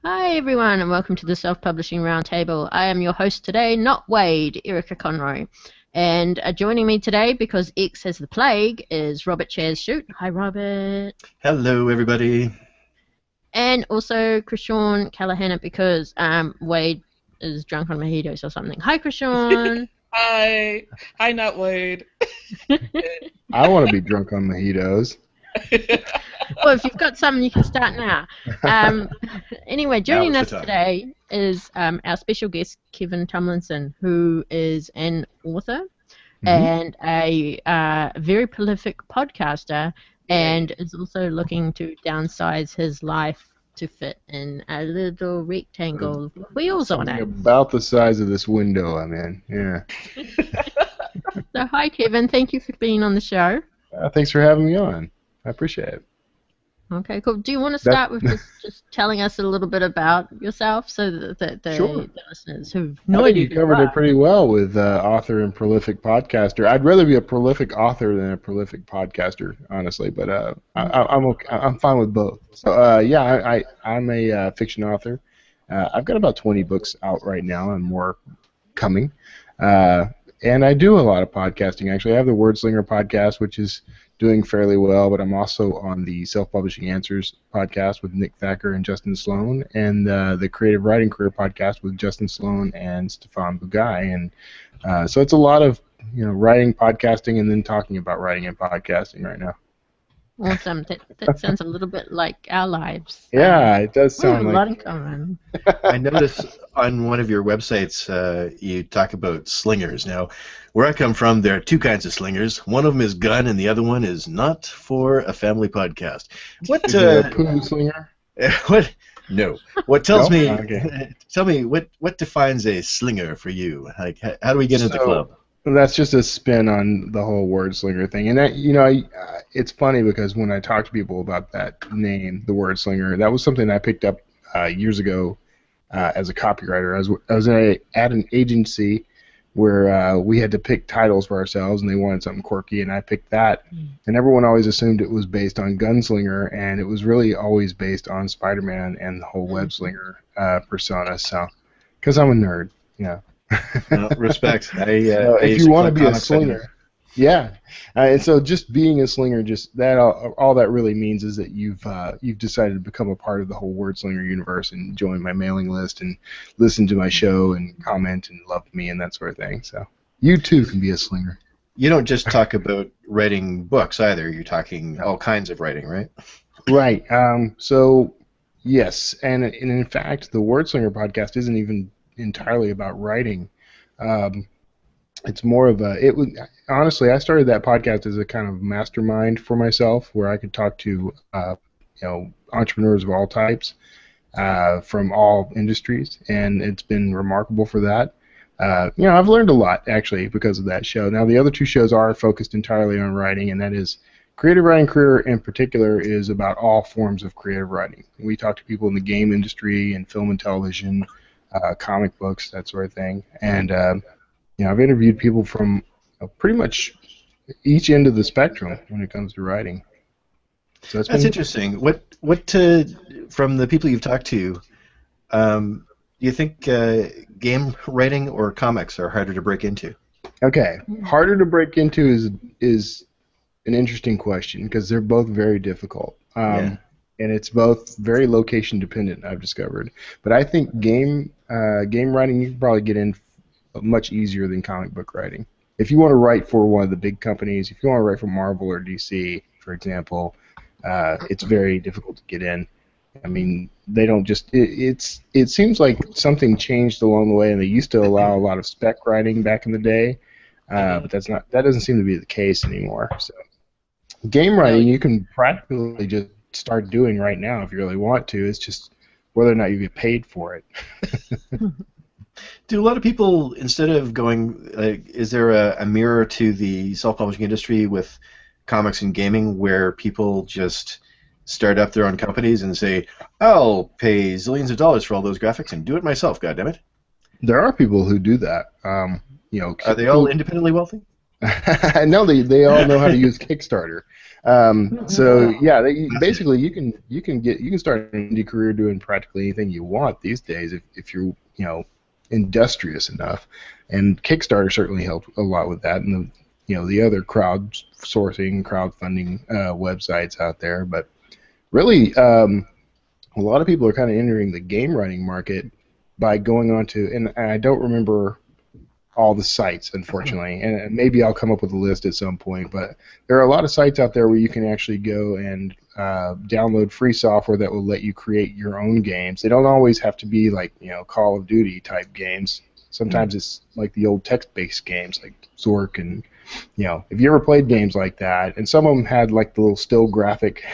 Hi everyone and welcome to the Self-Publishing Roundtable. I am your host today, not Wade, Erica Conroy. And joining me today, because X has the plague, is Robert Chazz Chute. Hi Robert. Hello everybody. And also Chrishaun Hanna, because Wade is drunk on mojitos or something. Hi Chrishaun. Hi. Hi, not Wade. I want to be drunk on mojitos. Well, if you've got something, you can start now. Anyway, joining us today is our special guest, Kevin Tumlinson, who is an author and a very prolific podcaster, and is also looking to downsize his life to fit in a little rectangle with wheels on it. About the size of this window I'm in, yeah. So, hi Kevin, thank you for being on the show. Thanks for having me on. I appreciate it. Okay, cool. Do you want to start with just telling us a little bit about yourself so that the listeners who've no idea you covered it pretty well with author and prolific podcaster. I'd rather be a prolific author than a prolific podcaster, honestly, but I'm okay. I'm fine with both. So I'm a fiction author. I've got about 20 books out right now and more coming. And I do a lot of podcasting, actually. I have the Wordslinger podcast, which is doing fairly well, but I'm also on the Self-Publishing Answers podcast with Nick Thacker and Justin Sloan, and the Creative Writing Career podcast with Justin Sloan and Stefan Bugaj. And so it's a lot of writing, podcasting, and then talking about writing and podcasting right now. Awesome. That sounds a little bit like our lives. Yeah, it does sound like. A lot in common. I noticed on one of your websites you talk about slingers. Now, where I come from, there are two kinds of slingers. One of them is gun, and the other one is not for a family podcast. What? Is there a poo slinger? What? No. What tells me? Okay. Tell me what defines a slinger for you? Like, how do we get into the club? That's just a spin on the whole Wordslinger thing, and that, it's funny because when I talk to people about that name, the Wordslinger, that was something I picked up years ago as a copywriter. I was at an agency where we had to pick titles for ourselves, and they wanted something quirky, and I picked that, and everyone always assumed it was based on Gunslinger, and it was really always based on Spider-Man and the whole web-slinger persona. So, because I'm a nerd, Respect. If you want to be a slinger, and so just being a slinger, just that all that really means is that you've decided to become a part of the whole Wordslinger universe and join my mailing list and listen to my show and comment and love me and that sort of thing. So you too can be a slinger. You don't just talk about writing books either. You're talking all kinds of writing, right? Right. So yes, and in fact, the Wordslinger podcast isn't even entirely about writing. It's more of honestly, I started that podcast as a kind of mastermind for myself, where I could talk to entrepreneurs of all types from all industries, and it's been remarkable for that. I've learned a lot actually because of that show. Now the other two shows are focused entirely on writing, and that is Creative Writing Career in particular is about all forms of creative writing. We talk to people in the game industry and film and television, comic books, that sort of thing, and I've interviewed people from pretty much each end of the spectrum when it comes to writing. So that's interesting. What from the people you've talked to, do you think game writing or comics are harder to break into? Okay, harder to break into is an interesting question because they're both very difficult. And it's both very location dependent, I've discovered. But I think game writing you can probably get in much easier than comic book writing. If you want to write for one of the big companies, if you want to write for Marvel or DC, for example, it's very difficult to get in. I mean, they don't just. It seems like something changed along the way, and they used to allow a lot of spec writing back in the day, but that doesn't seem to be the case anymore. So, game writing you can practically just start doing right now if you really want to. It's just whether or not you get paid for it. Do a lot of people, instead of going, is there a mirror to the self-publishing industry with comics and gaming where people just start up their own companies and say, I'll pay zillions of dollars for all those graphics and do it myself, goddammit? There are people who do that. Are they all independently wealthy? No, they all know how to use Kickstarter. So yeah, basically you can start an indie career doing practically anything you want these days if you're industrious enough, and Kickstarter certainly helped a lot with that, and the other crowdfunding websites out there. But really, a lot of people are kind of entering the game writing market by going on to, and I don't remember all the sites, unfortunately, and maybe I'll come up with a list at some point, but there are a lot of sites out there where you can actually go and download free software that will let you create your own games. They don't always have to be like, Call of Duty type games. Sometimes it's like the old text-based games like Zork, and if you ever played games like that, and some of them had like the little still graphic,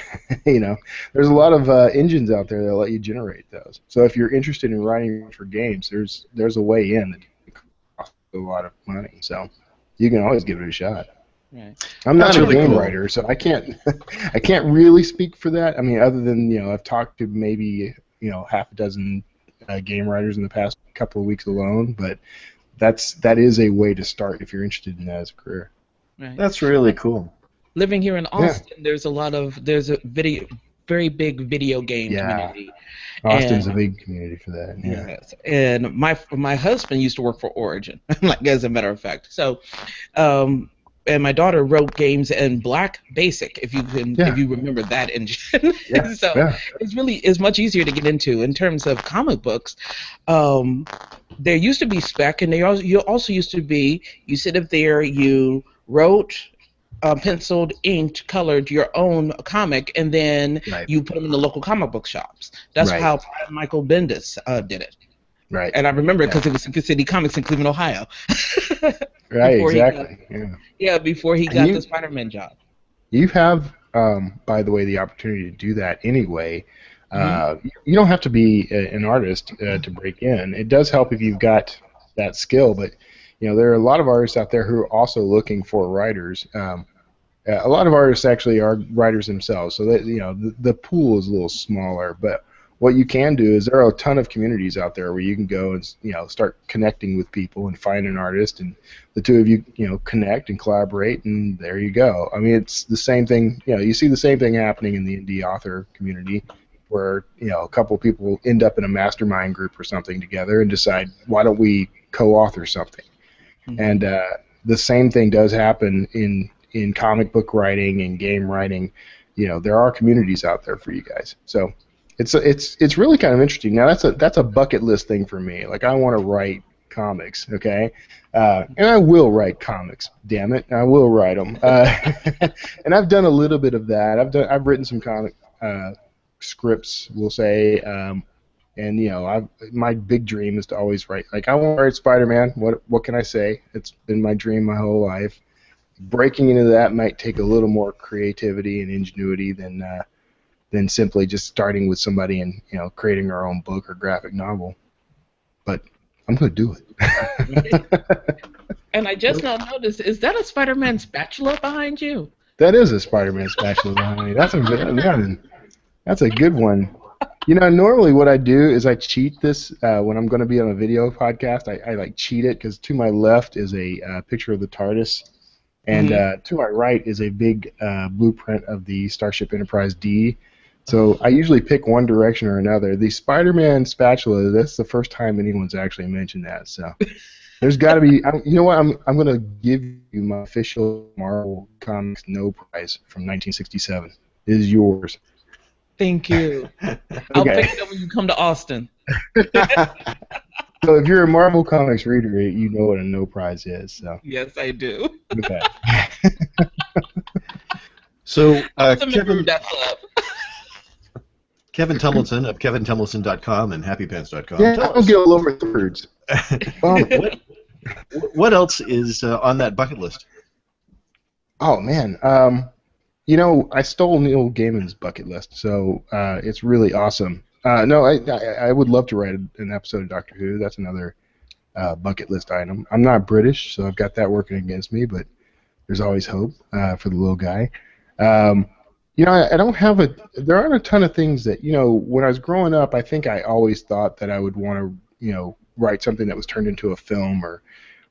there's a lot of engines out there that let you generate those. So if you're interested in writing for games, there's a way in that a lot of money, so you can always give it a shot. Right. I'm not That's a really game cool. writer, so I can't really speak for that. I mean, other than I've talked to maybe half a dozen game writers in the past couple of weeks alone, but that is a way to start if you're interested in that as a career. Right. That's really cool. Living here in Austin, there's a very big video game community. Austin's a big community for that. Yeah. Yes. And my husband used to work for Origin, like as a matter of fact. So, and my daughter wrote games in Black Basic, if you remember that engine. Yeah. So it's much easier to get into in terms of comic books. There used to be spec, and you also used to be, you sit up there, you wrote, penciled, inked, colored your own comic, and then you put them in the local comic book shops. That's how Michael Bendis did it. Right. And I remember it because it was Super City Comics in Cleveland, Ohio. Right, exactly. Before he got the Spider-Man job. You have, by the way, the opportunity to do that anyway. You don't have to be an artist to break in. It does help if you've got that skill, but there are a lot of artists out there who are also looking for writers. A lot of artists actually are writers themselves, so that the pool is a little smaller. But what you can do is there are a ton of communities out there where you can go and start connecting with people and find an artist, and the two of you connect and collaborate, and there you go. I mean, it's the same thing. You see the same thing happening in the indie author community, where a couple of people end up in a mastermind group or something together and decide, why don't we co-author something? And the same thing does happen in comic book writing and game writing. There are communities out there for you guys. So it's really kind of interesting. Now that's a bucket list thing for me. Like, I want to write comics, okay? And I will write comics. Damn it, I will write them. And I've done a little bit of that. I've written some comic scripts, we'll say. And my big dream is to always write. Like, I want to write Spider-Man. What can I say? It's been my dream my whole life. Breaking into that might take a little more creativity and ingenuity than simply just starting with somebody and creating our own book or graphic novel. But I'm gonna do it. And I just now noticed, is that a Spider-Man spatula behind you? That is a Spider-Man spatula behind me. That's a good one. Normally what I do is I cheat this when I'm going to be on a video podcast. I like cheat it because to my left is a picture of the TARDIS, and to my right is a big blueprint of the Starship Enterprise D. So I usually pick one direction or another. The Spider-Man spatula, that's the first time anyone's actually mentioned that. So there's got to be, you know what, I'm going to give you my official Marvel Comics No Prize from 1967. It is yours. Thank you. I'll pick it up when you come to Austin. So if you're a Marvel Comics reader, you know what a no prize is. So. Yes, I do. Okay. So Kevin Tumlinson of kevintumlinson.com and happypants.com. Yeah, don't get all over thirds. What else is on that bucket list? Oh, man. I stole Neil Gaiman's bucket list, so it's really awesome. No, I would love to write an episode of Doctor Who. That's another bucket list item. I'm not British, so I've got that working against me, but there's always hope for the little guy. I don't have there aren't a ton of things that, when I was growing up, I think I always thought that I would want to, write something that was turned into a film or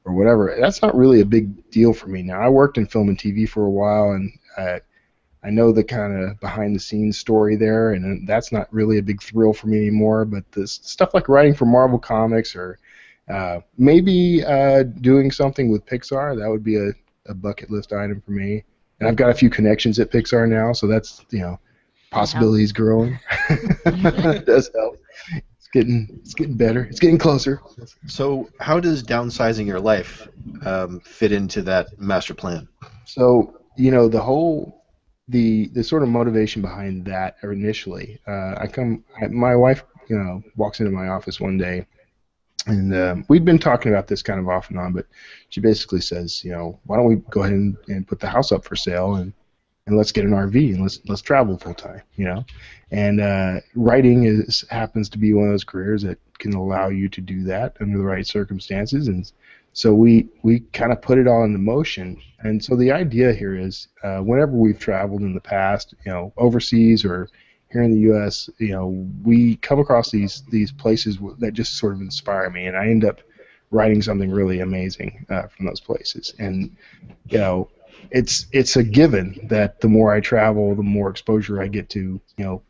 or whatever. That's not really a big deal for me now. I worked in film and TV for a while, and I know the kind of behind-the-scenes story there, and that's not really a big thrill for me anymore. But this stuff like writing for Marvel Comics or maybe doing something with Pixar, that would be a bucket list item for me. And I've got a few connections at Pixar now, so that's, possibilities growing. It does help. It's getting better. It's getting closer. So how does downsizing your life fit into that master plan? So, the sort of motivation behind that initially, my wife, walks into my office one day, and we'd been talking about this kind of off and on, but she basically says, why don't we go ahead and put the house up for sale and let's get an RV and let's travel full time, And writing happens to be one of those careers that can allow you to do that under the right circumstances, and so we kind of put it all into motion. And so the idea here is, whenever we've traveled in the past, overseas or here in the U.S., we come across these places that just sort of inspire me, and I end up writing something really amazing from those places. And it's a given that the more I travel, the more exposure I get to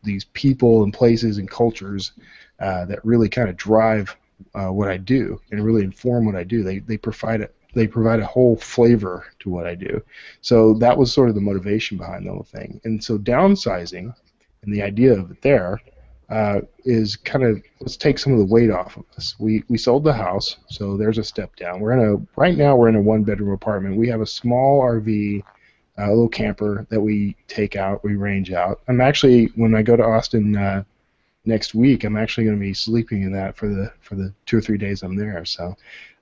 these people and places and cultures that really kind of drive what I do and really inform what I do. They provide a whole flavor to what I do. So that was sort of the motivation behind the whole thing. And so downsizing, and the idea of it there, is kind of, let's take some of the weight off of us. We sold the house, so there's a step down. Right now we're in a one-bedroom apartment. We have a small RV, a little camper that we take out, we range out. I'm actually, when I go to Austin next week, I'm actually going to be sleeping in that for the 2 or 3 days I'm there. So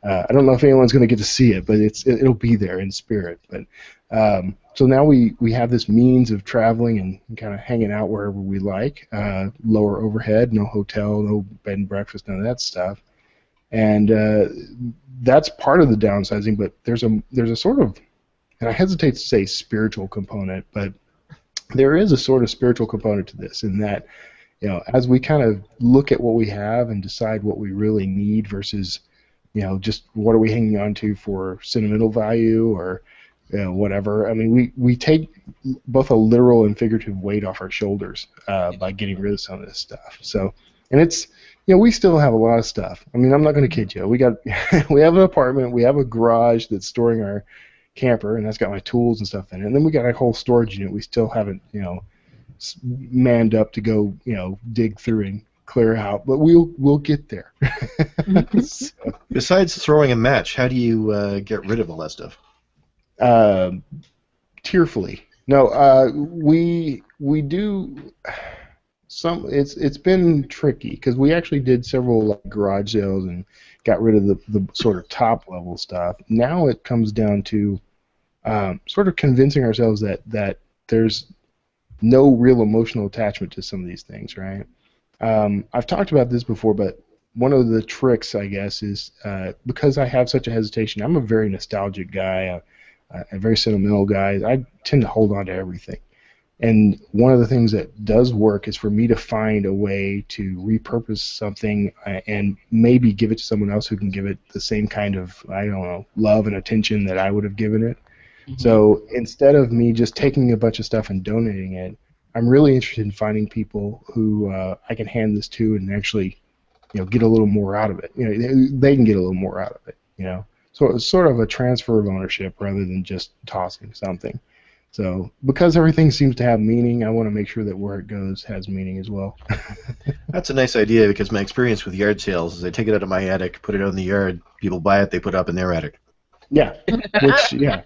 I don't know if anyone's going to get to see it, but it'll be there in spirit. But so now we have this means of traveling and kind of hanging out wherever we like. Lower overhead, no hotel, no bed and breakfast, none of that stuff. And that's part of the downsizing. But there's a sort of, and I hesitate to say spiritual component, but there is a sort of spiritual component to this, in that as we kind of look at what we have and decide what we really need versus just what are we hanging on to for sentimental value or whatever. I mean, we take both a literal and figurative weight off our shoulders by getting rid of some of this stuff. So, and it's, we still have a lot of stuff. I mean, I'm not going to kid you. We have an apartment, we have a garage that's storing our camper, and that's got my tools and stuff in it. And then we got a whole storage unit we still haven't, manned up to go, dig through and clear out, but we'll get there. So, besides throwing a match, how do you get rid of all that stuff? Tearfully. No, we do some. It's been tricky because we actually did several garage sales and got rid of the sort of top level stuff. Now it comes down to sort of convincing ourselves that there's no real emotional attachment to some of these things, right? I've talked about this before, but one of the tricks, I guess, is because I have such a hesitation. I'm a very nostalgic guy, a very sentimental guy. I tend to hold on to everything. And one of the things that does work is for me to find a way to repurpose something and maybe give it to someone else who can give it the same kind of, I don't know, love and attention that I would have given it. Mm-hmm. So instead of me just taking a bunch of stuff and donating it, I'm really interested in finding people who I can hand this to and actually, get a little more out of it. They can get a little more out of it. So it's sort of a transfer of ownership rather than just tossing something. So because everything seems to have meaning, I want to make sure that where it goes has meaning as well. That's a nice idea, because my experience with yard sales is I take it out of my attic, put it out in the yard, people buy it, they put it up in their attic. Yeah, yeah.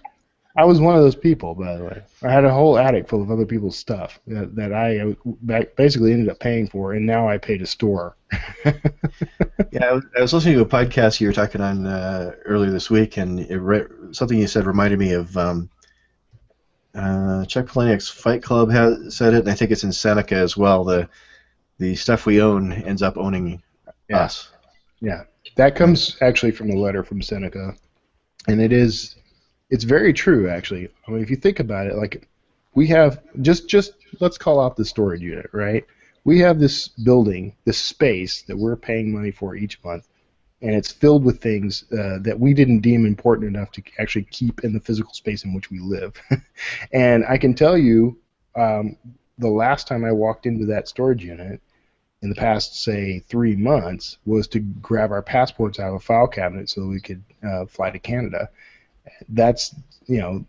I was one of those people, by the way. I had a whole attic full of other people's stuff that I basically ended up paying for, and now I pay to store. Yeah, I was listening to a podcast you were talking on earlier this week, and something you said reminded me of Chuck Palahniuk's Fight Club said it, and I think it's in Seneca as well. The stuff we own ends up owning us. Yeah, that comes actually from a letter from Seneca, and it's very true, actually. I mean, if you think about it, like, we have, just let's call out the storage unit, right? We have this building, this space that we're paying money for each month, and it's filled with things that we didn't deem important enough to actually keep in the physical space in which we live. And I can tell you, the last time I walked into that storage unit in the past, say, 3 months, was to grab our passports out of a file cabinet so that we could fly to Canada. That's,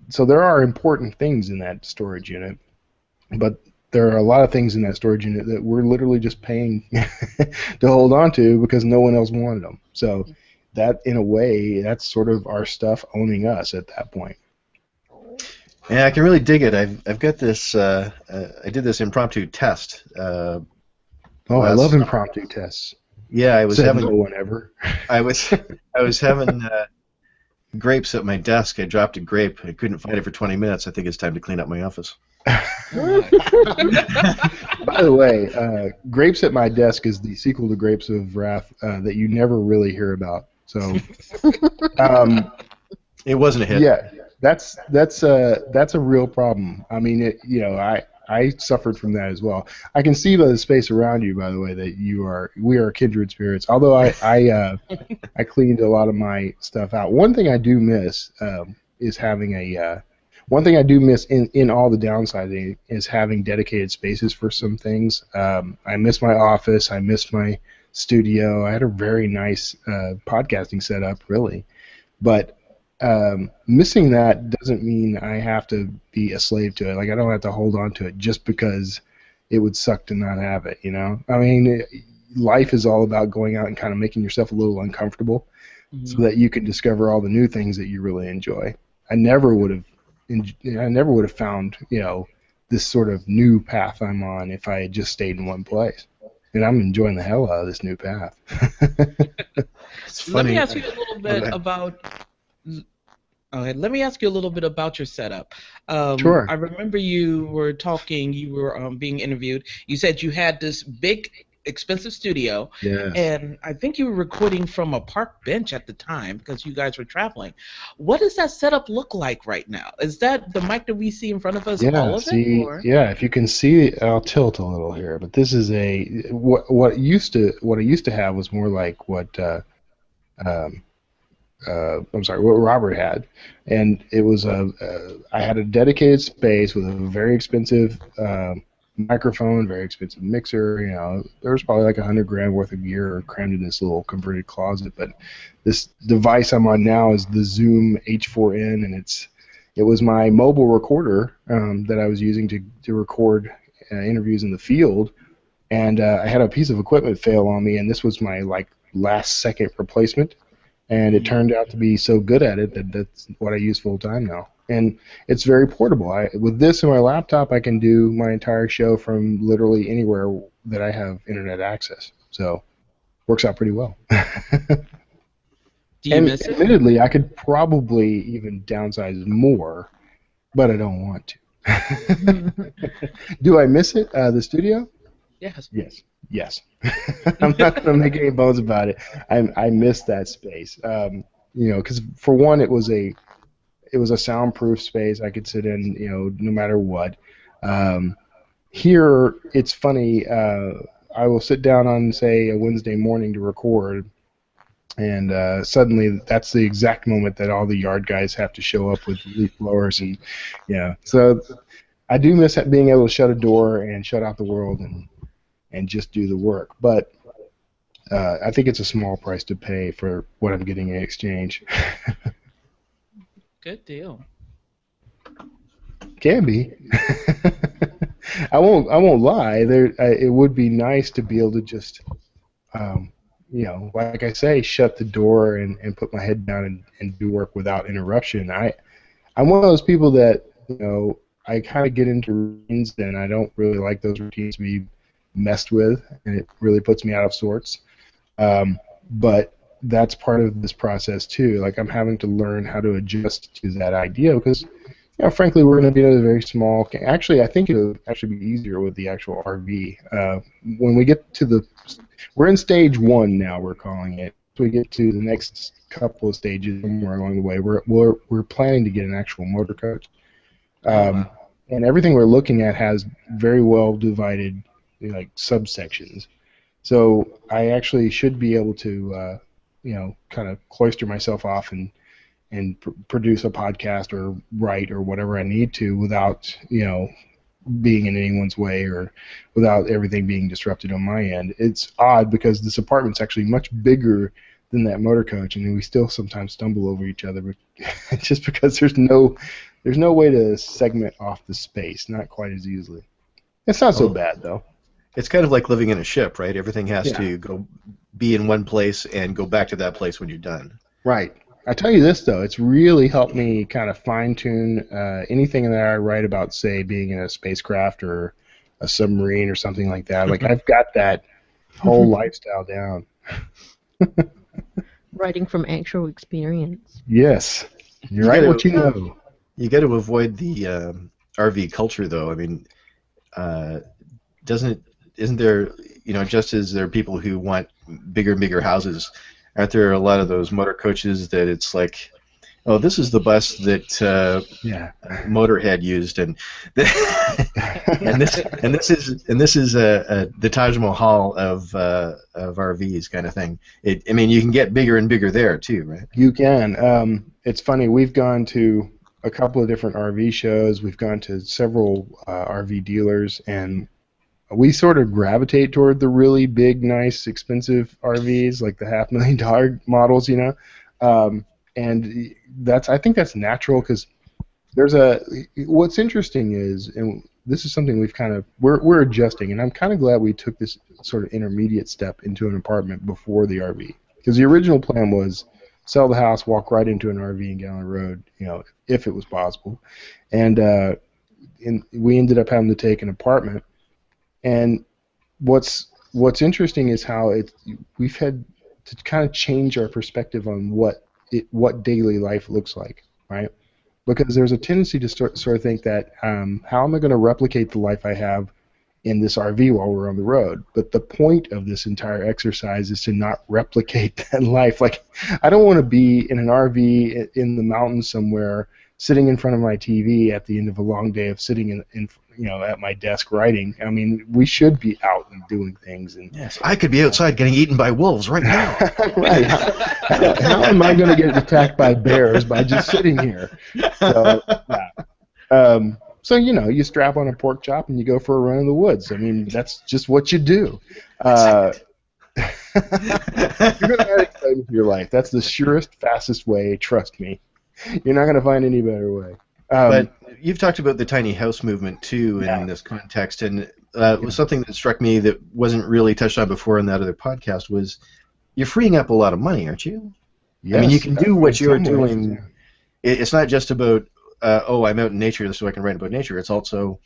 so there are important things in that storage unit, but there are a lot of things in that storage unit that we're literally just paying to hold on to because no one else wanted them. So that, in a way, that's sort of our stuff owning us at that point. Yeah, I can really dig it. I've got this. I did this impromptu test. I love impromptu tests. Yeah, I was Said having no one ever. I was having grapes at my desk. I dropped a grape. I couldn't find it for 20 minutes. I think it's time to clean up my office. By the way, Grapes at My Desk is the sequel to Grapes of Wrath that you never really hear about. So, it wasn't a hit. Yeah, that's a real problem. I mean, I suffered from that as well. I can see by the space around you, by the way, that we are kindred spirits. Although I cleaned a lot of my stuff out. One thing I do miss is having one thing I do miss in all the downsizing is having dedicated spaces for some things. I miss my office. I miss my studio. I had a very nice podcasting setup, really. But missing that doesn't mean I have to be a slave to it. Like, I don't have to hold on to it just because it would suck to not have it, I mean, life is all about going out and kind of making yourself a little uncomfortable so that you can discover all the new things that you really enjoy. I never would have found, this sort of new path I'm on if I had just stayed in one place. And I'm enjoying the hell out of this new path. Let me ask you a little bit about. Let me ask you a little bit about your setup. Sure. I remember you were talking. You were being interviewed. You said you had this big, expensive studio, yes. And I think you were recording from a park bench at the time because you guys were traveling. What does that setup look like right now? Is that the mic that we see in front of us? Yeah, all of it? Or? Yeah. If you can see, I'll tilt a little here, but this is what I used to have was more like what what Robert had, and it was I had a dedicated space with a very expensive microphone, very expensive mixer. There was probably like $100,000 worth of gear crammed in this little converted closet. But this device I'm on now is the Zoom H4n, and it was my mobile recorder that I was using to record interviews in the field. And I had a piece of equipment fail on me, and this was my last second replacement. And it turned out to be so good at it that that's what I use full time now. And it's very portable. With this and my laptop, I can do my entire show from literally anywhere that I have internet access. So, works out pretty well. Do you miss it? Admittedly, I could probably even downsize more, but I don't want to. Do I miss it? The studio? Yes. Yes. I'm not going to make any bones about it. I miss that space. Because for one, it was a soundproof space I could sit in, no matter what. Here, it's funny. I will sit down on, say, a Wednesday morning to record, and suddenly that's the exact moment that all the yard guys have to show up with leaf blowers, and So I do miss being able to shut a door and shut out the world and just do the work. But I think it's a small price to pay for what I'm getting in exchange. Good deal. Can be. I won't lie. It would be nice to be able to just, like I say, shut the door and put my head down and do work without interruption. I'm one of those people that I kind of get into routines, and I don't really like those routines to be messed with, and it really puts me out of sorts. But that's part of this process too. Like, I'm having to learn how to adjust to that idea because, frankly, we're going to be in a very small. Actually, I think it'll actually be easier with the actual RV. When we get to we're in stage 1 now. We're calling it. So we get to the next couple of stages somewhere along the way. We're planning to get an actual motor coach, and everything we're looking at has very well divided subsections. So I actually should be able to kind of cloister myself off and produce a podcast or write or whatever I need to without being in anyone's way or without everything being disrupted on my end. It's odd because this apartment's actually much bigger than that motor coach, and we still sometimes stumble over each other, but just because there's no way to segment off the space, not quite as easily. It's not so bad though. It's kind of like living in a ship, right? Everything has to go be in one place and go back to that place when you're done. Right. I tell you this though, it's really helped me kind of fine-tune anything that I write about, say, being in a spacecraft or a submarine or something like that. Like I've got that whole lifestyle down. Writing from actual experience. Yes, you're right. What you know. You got to avoid the RV culture, though. I mean, isn't there, just as there are people who want bigger and bigger houses, aren't there a lot of those motor coaches that it's like, oh, this is the bus that Motorhead used, and this is the Taj Mahal of RVs kind of thing. I mean, you can get bigger and bigger there too, right? You can. It's funny. We've gone to a couple of different RV shows. We've gone to several RV dealers, and we sort of gravitate toward the really big, nice, expensive RVs, like the $500,000 models, and I think that's natural because what's interesting is, and this is something we're adjusting, and I'm kind of glad we took this sort of intermediate step into an apartment before the RV, because the original plan was sell the house, walk right into an RV and get on the road, if it was possible, and we ended up having to take an apartment. And what's interesting is how we've had to kind of change our perspective on what daily life looks like, right? Because there's a tendency to sort of think that how am I going to replicate the life I have in this RV while we're on the road? But the point of this entire exercise is to not replicate that life. Like, I don't want to be in an RV in the mountains somewhere, sitting in front of my TV at the end of a long day of sitting in at my desk writing. I mean, we should be out and doing things. And yes, I could be outside getting eaten by wolves right now. Right. How am I going to get attacked by bears by just sitting here? So, you strap on a pork chop and you go for a run in the woods. I mean, that's just what you do. You're going to have excitement in your life. That's the surest, fastest way, trust me. You're not going to find any better way. But you've talked about the tiny house movement, too, in this context, and was something that struck me that wasn't really touched on before in that other podcast was you're freeing up a lot of money, aren't you? Yes, I mean, you can do what you're doing. It's not just about, I'm out in nature so I can write about nature. It's also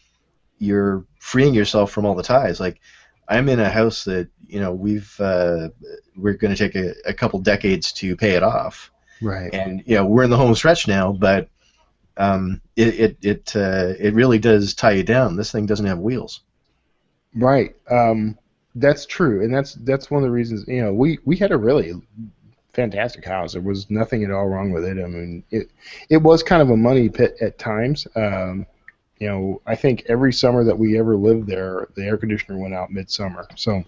you're freeing yourself from all the ties. Like, I'm in a house that, we're going to take a couple decades to pay it off. Right. And we're in the home stretch now, but it really does tie you down. This thing doesn't have wheels. Right. That's true, and that's one of the reasons. We had a really fantastic house. There was nothing at all wrong with it. I mean, it was kind of a money pit at times. I think every summer that we ever lived there, the air conditioner went out midsummer. So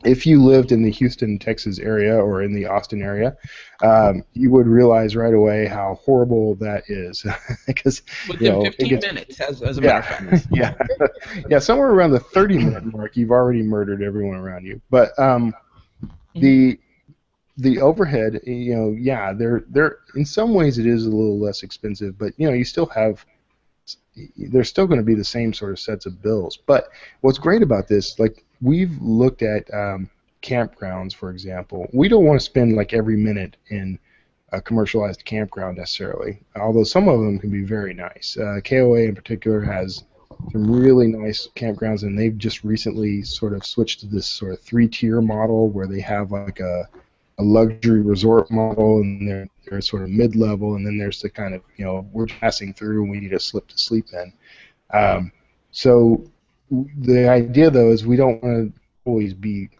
if you lived in the Houston, Texas area or in the Austin area, you would realize right away how horrible that is. Because within 15 minutes, as a matter of fact. Yeah, somewhere around the 30-minute mark, you've already murdered everyone around you. But the overhead, they're in some ways it is a little less expensive, but you still have. There's still going to be the same sort of sets of bills. But what's great about this, like we've looked at campgrounds, for example. We don't want to spend like every minute in a commercialized campground necessarily, although some of them can be very nice. KOA in particular has some really nice campgrounds, and they've just recently sort of switched to this sort of 3-tier model where they have like a luxury resort model, and they're sort of mid-level, and then there's the kind of, we're passing through and we need a slip to sleep in. So the idea, though, is we don't want to always be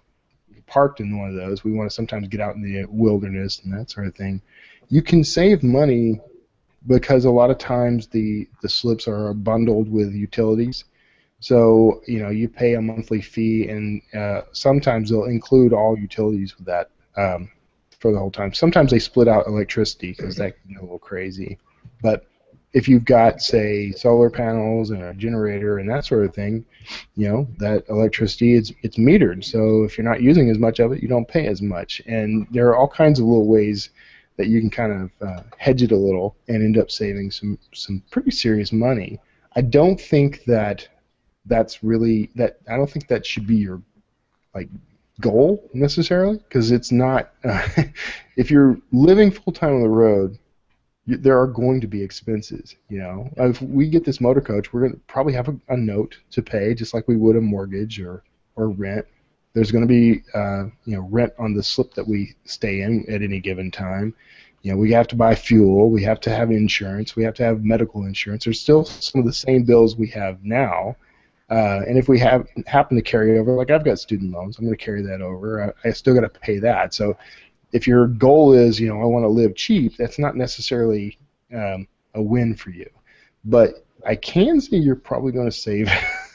parked in one of those. We want to sometimes get out in the wilderness and that sort of thing. You can save money because a lot of times the slips are bundled with utilities. So, you pay a monthly fee, and sometimes they'll include all utilities with that for the whole time. Sometimes they split out electricity because that can go a little crazy. But if you've got, say, solar panels and a generator and that sort of thing, that electricity, it's metered. So if you're not using as much of it, you don't pay as much. And there are all kinds of little ways that you can kind of hedge it a little and end up saving some pretty serious money. I don't think that that's really that. I don't think that should be your goal necessarily, because it's not. If you're living full time on the road, there are going to be expenses. If we get this motor coach, we're going to probably have a note to pay, just like we would a mortgage or rent. There's going to be rent on the slip that we stay in at any given time. We have to buy fuel. We have to have insurance. We have to have medical insurance. There's still some of the same bills we have now. And if we happen to carry over, like I've got student loans, I'm going to carry that over. I still got to pay that. So if your goal is, I want to live cheap, that's not necessarily a win for you. But I can say you're probably going to save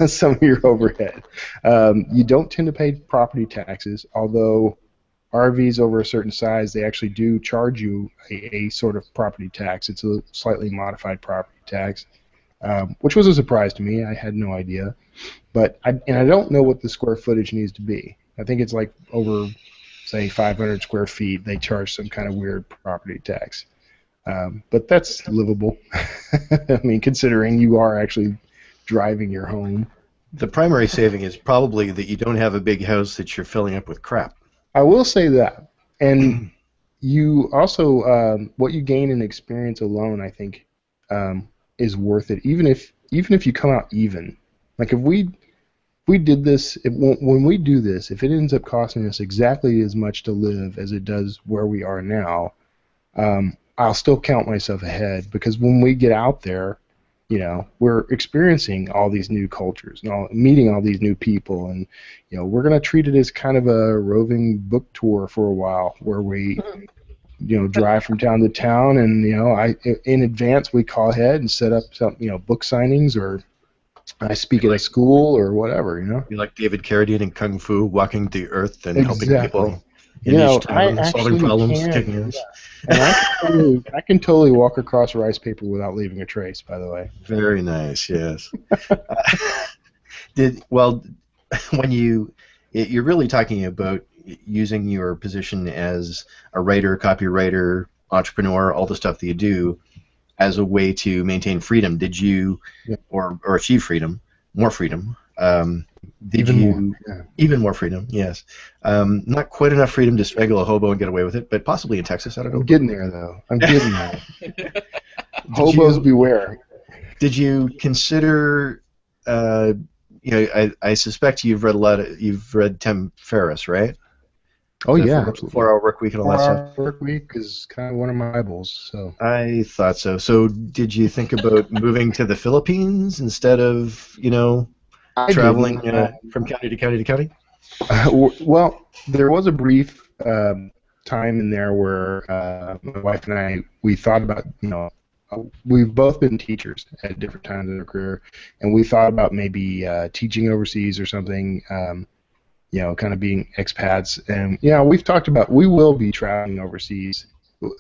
some of your overhead. You don't tend to pay property taxes, although RVs over a certain size, they actually do charge you a sort of property tax. It's a slightly modified property tax, which was a surprise to me. I had no idea. But I don't know what the square footage needs to be. I think it's like over, say, 500 square feet, they charge some kind of weird property tax. But that's livable. I mean, considering you are actually driving your home. The primary saving is probably that you don't have a big house that you're filling up with crap. I will say that. And you also, what you gain in experience alone, I think, is worth it, even if you come out even. Like if we did this, when we do this, if it ends up costing us exactly as much to live as it does where we are now, I'll still count myself ahead, because when we get out there, we're experiencing all these new cultures and meeting all these new people, and we're going to treat it as kind of a roving book tour for a while, where we drive from town to town, and in advance we call ahead and set up some book signings, or I speak at a school or whatever. You're like David Carradine in Kung Fu, walking the earth and helping people in each town, solving problems, kicking ass. And I can totally walk across rice paper without leaving a trace, by the way. Very nice, yes. When you're really talking about using your position as a writer, copywriter, entrepreneur, all the stuff that you do, as a way to maintain freedom, did you, or achieve freedom, more freedom? Even more freedom, yes. Not quite enough freedom to strangle a hobo and get away with it, but possibly in Texas, I don't know. I'm getting there, though. I'm getting there. Hobos beware. Did you consider, I suspect you've read Tim Ferriss, right? Oh, yeah, absolutely. 4-Hour Work Week and all that stuff. 4-Hour Work Week is kind of one of my Bibles. So I thought so. So did you think about moving to the Philippines instead of, traveling from county to county to county? Well, there was a brief time in there where my wife and I, we thought about, we've both been teachers at different times in our career, and we thought about maybe teaching overseas or something, kind of being expats. And we've talked about, we will be traveling overseas.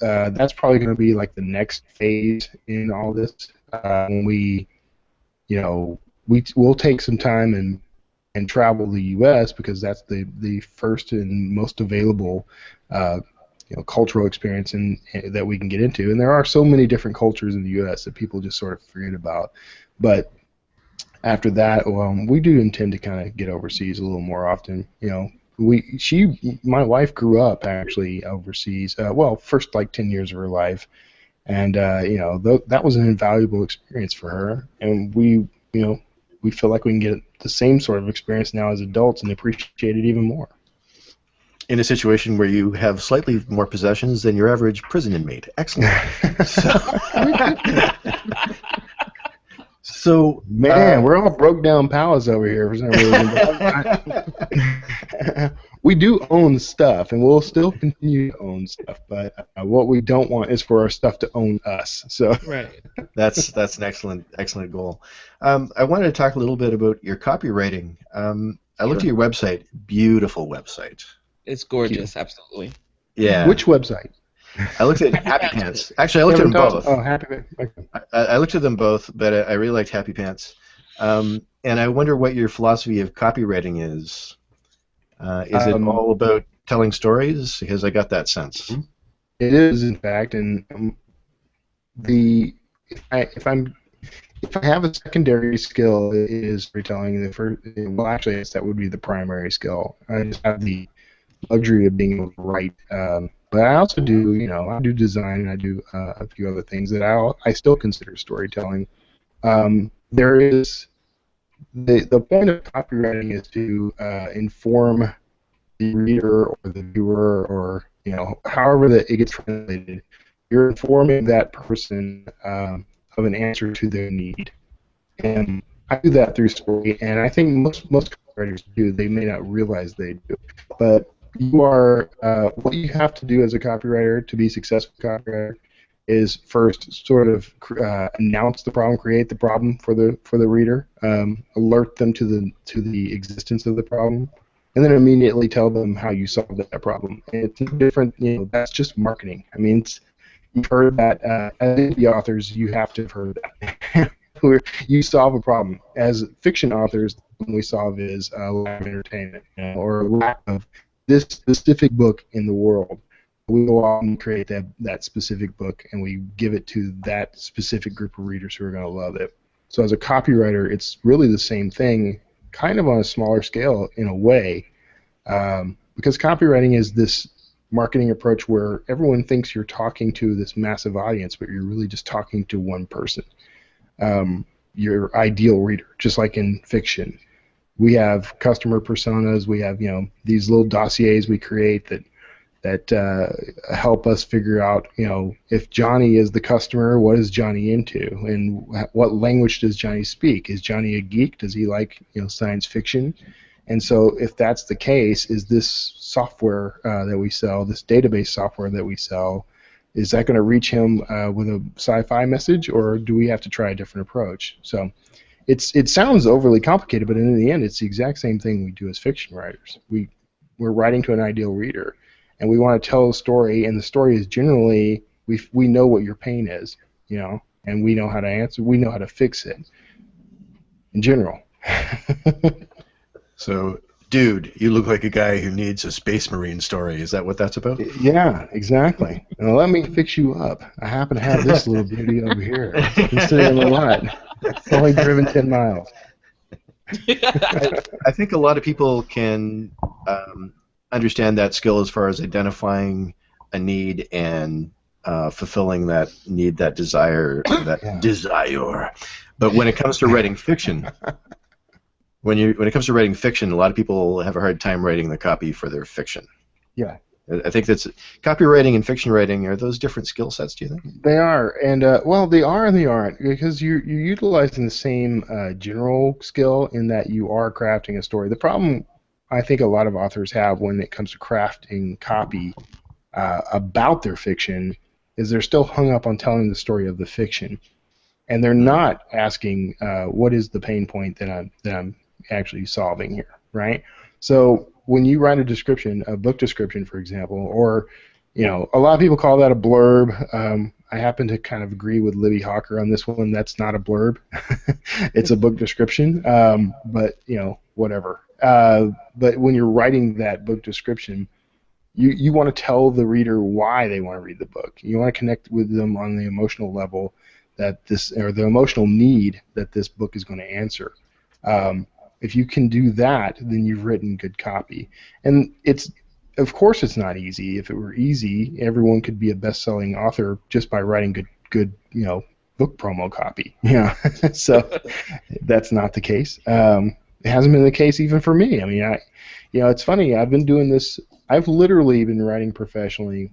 That's probably going to be like the next phase in all this. When we'll take some time and travel the U.S. because that's the first and most available cultural experience that we can get into. And there are so many different cultures in the U.S. that people just sort of forget about. But after that, we do intend to kind of get overseas a little more often. My wife grew up actually overseas. First like 10 years of her life, and that was an invaluable experience for her. And we feel like we can get the same sort of experience now as adults and appreciate it even more. In a situation where you have slightly more possessions than your average prison inmate. Excellent. So man, we're all broke down pals over here for some reason. We do own stuff, and we'll still continue to own stuff. But what we don't want is for our stuff to own us. So right. That's an excellent goal. I wanted to talk a little bit about your copywriting. I looked at your website. Beautiful website. It's gorgeous, absolutely. Yeah. Which website? I looked at Happy Pants. Actually, I looked at them both. Oh, Happy Pants. Okay. I looked at them both, but I really liked Happy Pants. And I wonder what your philosophy of copywriting is. Is it all about telling stories? Because I got that sense. It is, in fact, and if I have a secondary skill, it is storytelling. Actually, that would be the primary skill. I just have the luxury of being able to write. But I also do, I do design and I do a few other things that I still consider storytelling. There is the point of copywriting is to inform the reader or the viewer or however that it gets translated. You're informing that person of an answer to their need, and I do that through story. And I think most copywriters do. They may not realize they do, but you are what you have to do as a copywriter to be a successful copywriter is first sort of announce the problem, create the problem for the reader, alert them to the existence of the problem, and then immediately tell them how you solve that problem. And it's different, that's just marketing. I mean, you've heard that as indie authors, you have to have heard that. Where you solve a problem. As fiction authors, the problem we solve is lack of entertainment, or lack of this specific book in the world. We go out and create that specific book, and we give it to that specific group of readers who are going to love it. So as a copywriter, it's really the same thing, kind of on a smaller scale in a way, because copywriting is this marketing approach where everyone thinks you're talking to this massive audience, but you're really just talking to one person, your ideal reader, just like in fiction. We have customer personas. We have these little dossiers we create that help us figure out if Johnny is the customer, what is Johnny into, and what language does Johnny speak? Is Johnny a geek? Does he like science fiction? And so if that's the case, is this software that we sell, this database software that we sell, is that going to reach him with a sci-fi message, or do we have to try a different approach? So it sounds overly complicated, but in the end, it's the exact same thing we do as fiction writers. We're writing to an ideal reader, and we want to tell a story, and the story is generally we know what your pain is, and we know how to answer, we know how to fix it in general. So, dude, you look like a guy who needs a Space Marine story. Is that what that's about? Yeah, exactly. Now let me fix you up. I happen to have this little beauty over here. It's sitting in the lot. It's only driven 10 miles. I think a lot of people can understand that skill as far as identifying a need and fulfilling that need, that desire, desire. But when it comes to writing fiction, when it comes to writing fiction, a lot of people have a hard time writing the copy for their fiction. Yeah. I think that's copywriting and fiction writing. Are those different skill sets, do you think? They are, and they are and they aren't, because you're utilizing the same general skill in that you are crafting a story. The problem I think a lot of authors have when it comes to crafting copy about their fiction is they're still hung up on telling the story of the fiction, and they're not asking what is the pain point that I'm actually solving here, right? So when you write a book description, for example, or a lot of people call that a blurb. I happen to kind of agree with Libby Hawker on this one. That's not a blurb. It's a book description, but whatever. But when you're writing that book description, you want to tell the reader why they want to read the book. You want to connect with them on the emotional level or the emotional need that this book is going to answer. If you can do that, then you've written good copy. And of course it's not easy. If it were easy, everyone could be a best-selling author just by writing good book promo copy. So that's not the case. It hasn't been the case even for me. I mean, it's funny. I've been doing this. I've literally been writing professionally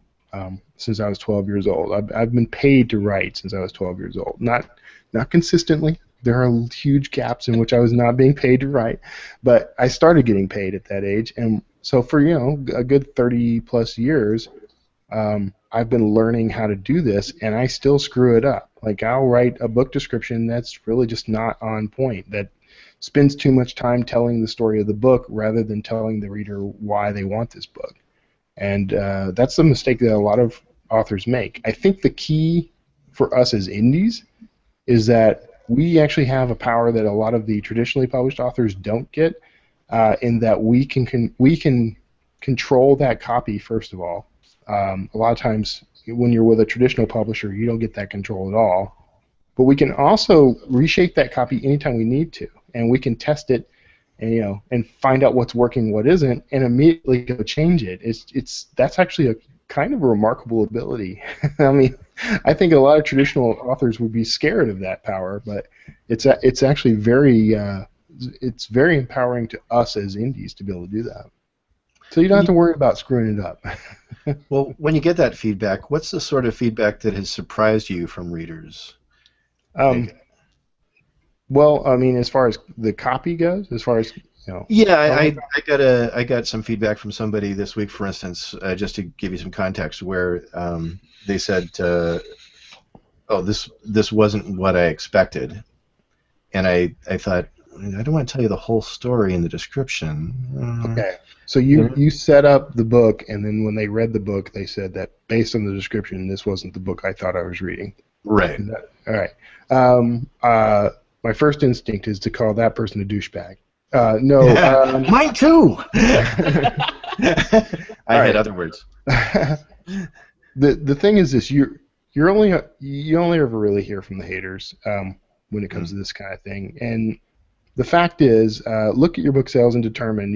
since I was 12 years old. I've been paid to write since I was 12 years old. Not consistently. There are huge gaps in which I was not being paid to write, but I started getting paid at that age, and so for a good 30+ years, I've been learning how to do this, and I still screw it up. Like, I'll write a book description that's really just not on point, that spends too much time telling the story of the book rather than telling the reader why they want this book. And that's the mistake that a lot of authors make. I think the key for us as indies is that we actually have a power that a lot of the traditionally published authors don't get, in that we can control that copy, first of all. A lot of times when you're with a traditional publisher, you don't get that control at all. But we can also reshape that copy anytime we need to, and we can test it, and and find out what's working, what isn't, and immediately go change it. That's actually a kind of a remarkable ability. I mean, I think a lot of traditional authors would be scared of that power, but it's actually very empowering to us as indies to be able to do that. So you don't have to worry about screwing it up. Well, when you get that feedback, what's the sort of feedback that has surprised you from readers? Well, I mean, as far as the copy goes, as far as Yeah, I got some feedback from somebody this week, for instance, just to give you some context, where they said, "Oh, this wasn't what I expected," and I thought, I don't want to tell you the whole story in the description. Okay. So you set up the book, and then when they read the book, they said that based on the description, this wasn't the book I thought I was reading. Right. All right. My first instinct is to call that person a douchebag. No. Mine too. I had other words. The thing is this: you only ever really hear from the haters when it comes to this kind of thing, and the fact is, look at your book sales and determine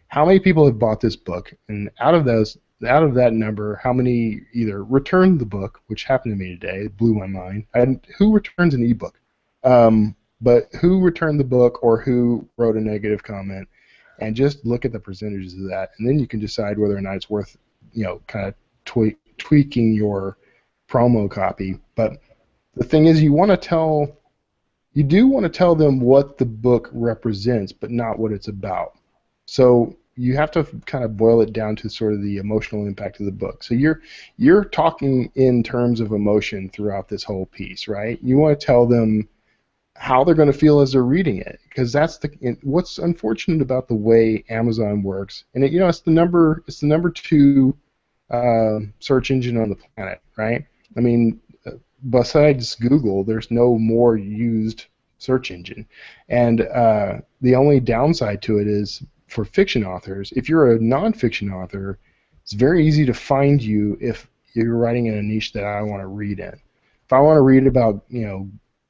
how many people have bought this book, and out of that number, how many either returned the book, which happened to me today, it blew my mind. Who returns an ebook? But who returned the book or who wrote a negative comment, and just look at the percentages of that, and then you can decide whether or not it's worth, kind of tweaking your promo copy. But the thing is, you do want to tell them what the book represents, but not what it's about. So you have to kind of boil it down to sort of the emotional impact of the book. So you're talking in terms of emotion throughout this whole piece, right? You want to tell them how they're going to feel as they're reading it, because what's unfortunate about the way Amazon works, and it's the number 2 search engine on the planet, right? I mean, besides Google, there's no more used search engine, and the only downside to it is for fiction authors. If you're a nonfiction author, it's very easy to find you if you're writing in a niche that I want to read in. If I want to read about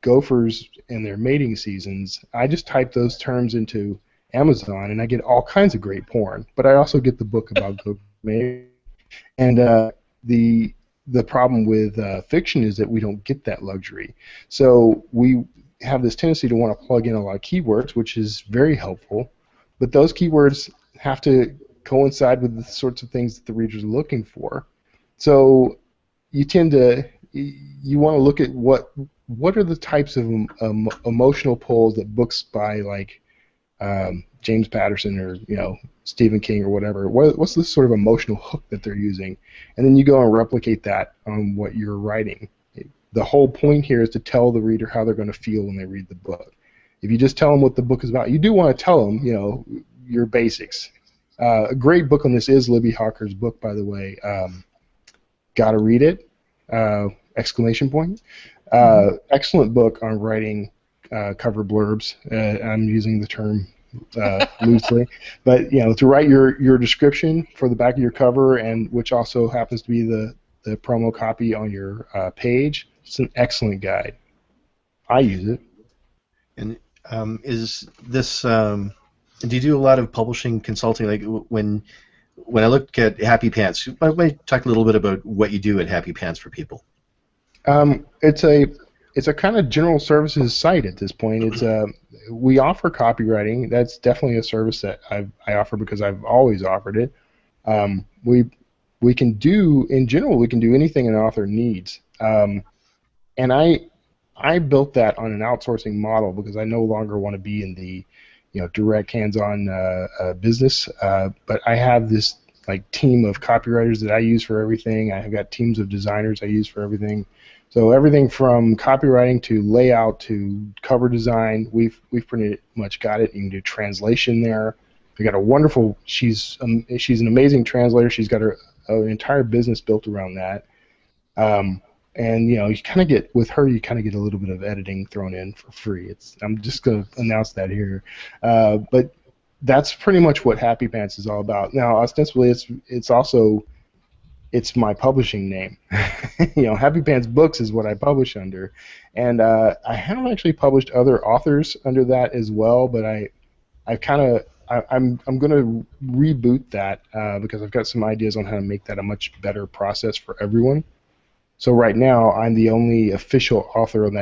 gophers and their mating seasons, I just type those terms into Amazon and I get all kinds of great porn. But I also get the book about gopher mating. And the problem with fiction is that we don't get that luxury. So we have this tendency to want to plug in a lot of keywords, which is very helpful. But those keywords have to coincide with the sorts of things that the readers are looking for. So you want to look at what are the types of emotional pulls that books by like James Patterson or Stephen King or whatever. What's the sort of emotional hook that they're using, and then you go and replicate that on what you're writing. The whole point here is to tell the reader how they're going to feel when they read the book. If you just tell them what the book is about, you do want to tell them your basics. A great book on this is Libby Hawker's book, by the way. Gotta read it! Exclamation point. Excellent book on writing cover blurbs. I'm using the term loosely, but to write your description for the back of your cover, and which also happens to be the promo copy on your page. It's an excellent guide. I use it. And is this? Do you do a lot of publishing consulting? Like when I look at Happy Pants, why don't we talk a little bit about what you do at Happy Pants for people? It's a kind of general services site at this point. We offer copywriting. That's definitely a service that I offer because I've always offered it. We can do anything an author needs. And I built that on an outsourcing model because I no longer want to be in the direct hands-on business. But I have this team of copywriters that I use for everything. I've got teams of designers I use for everything. So everything from copywriting to layout to cover design, we've pretty much got it. You can do translation there. They got a wonderful. She's an amazing translator. She's got an entire business built around that. And you kind of get with her. You kind of get a little bit of editing thrown in for free. I'm just going to announce that here, but that's pretty much what Happy Pants is all about. Now, ostensibly, it's my publishing name. Happy Pants Books is what I publish under, and I have actually published other authors under that as well. But I'm going to reboot that because I've got some ideas on how to make that a much better process for everyone. So right now, I'm the only official author on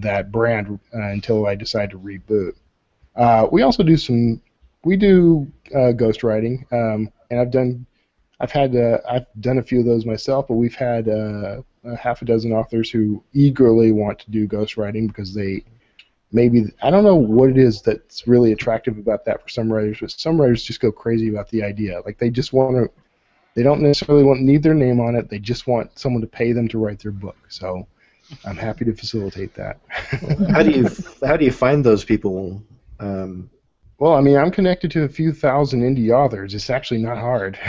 that brand until I decide to reboot. We also do ghostwriting, and I've done a few of those myself, but we've had a half a dozen authors who eagerly want to do ghostwriting because I don't know what it is that's really attractive about that for some writers, but some writers just go crazy about the idea. Like they don't necessarily need their name on it. They just want someone to pay them to write their book. So I'm happy to facilitate that. How do you find those people? Well, I mean, I'm connected to a few thousand indie authors. It's actually not hard.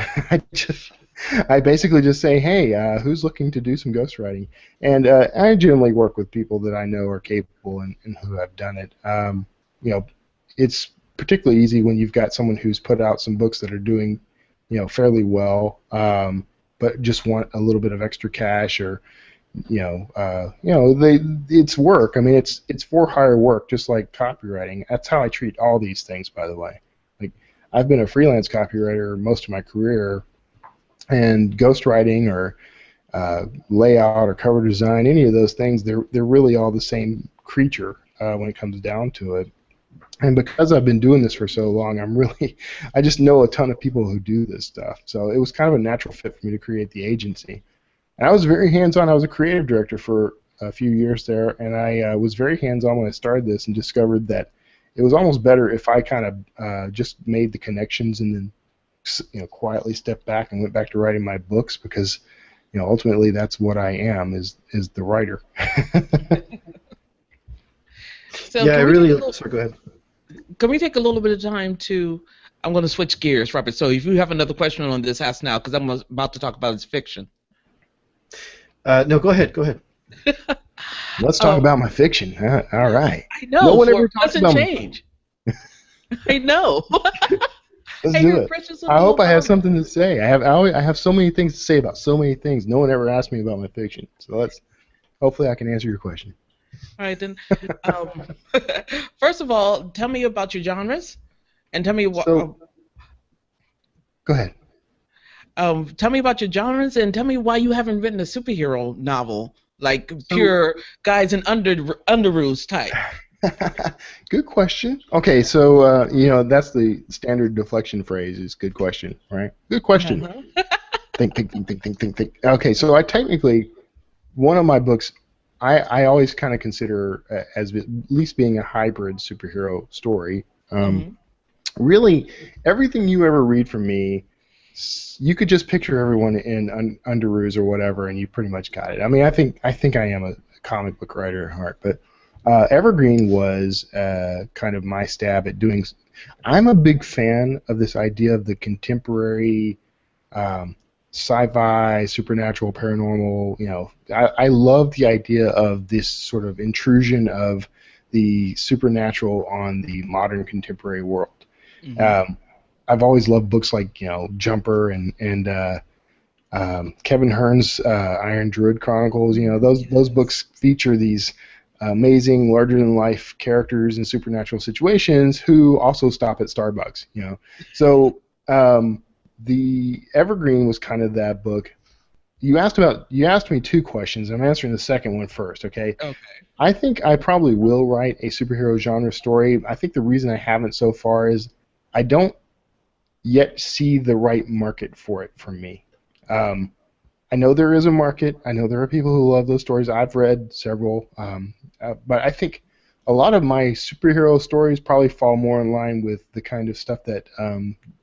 I basically just say, hey, who's looking to do some ghostwriting? And I generally work with people that I know are capable and who have done it. It's particularly easy when you've got someone who's put out some books that are doing, fairly well, but just want a little bit of extra cash or it's work. I mean, it's for hire work, just like copywriting. That's how I treat all these things, by the way. Like, I've been a freelance copywriter most of my career, and ghostwriting or layout or cover design, any of those things, they're really all the same creature when it comes down to it. And because I've been doing this for so long, I just know a ton of people who do this stuff. So it was kind of a natural fit for me to create the agency. And I was very hands-on. I was a creative director for a few years there, and I was very hands-on when I started this and discovered that it was almost better if I kind of just made the connections and then quietly stepped back and went back to writing my books because ultimately that's what I am is the writer. So yeah, sorry, go ahead. Can we take a little bit of time I'm going to switch gears, Robert. So if you have another question on this, ask now because I'm about to talk about its fiction. No, go ahead. Let's talk about my fiction. All right. I know. No one ever talks about change. I know. Let's do it. I hope I have something to say. I have so many things to say about so many things. No one ever asked me about my fiction. So hopefully I can answer your question. All right, then. First of all, tell me about your genres, and tell me what. Go ahead. Tell me about your genres, and tell me why you haven't written a superhero novel, like pure guys in underoos type. Good question. Okay, so that's the standard deflection phrase is good question, right? Good question. Uh-huh. Think. Okay, so I technically, one of my books, I always kind of consider as at least being a hybrid superhero story. Really, everything you ever read from me, you could just picture everyone in underoos or whatever, and you pretty much got it. I mean, I think I am a comic book writer at heart, but Evergreen was kind of my stab at doing. I'm a big fan of this idea of the contemporary sci-fi, supernatural, paranormal. I love the idea of this sort of intrusion of the supernatural on the modern contemporary world. Mm-hmm. I've always loved books like Jumper and Kevin Hearn's Iron Druid Chronicles. Those books feature these amazing, larger-than-life characters in supernatural situations who also stop at Starbucks. So the Evergreen was kind of that book. You asked me two questions. I'm answering the second one first. Okay. I think I probably will write a superhero genre story. I think the reason I haven't so far is I don't yet see the right market for it for me. I know there is a market. I know there are people who love those stories. I've read several, but I think a lot of my superhero stories probably fall more in line with the kind of stuff that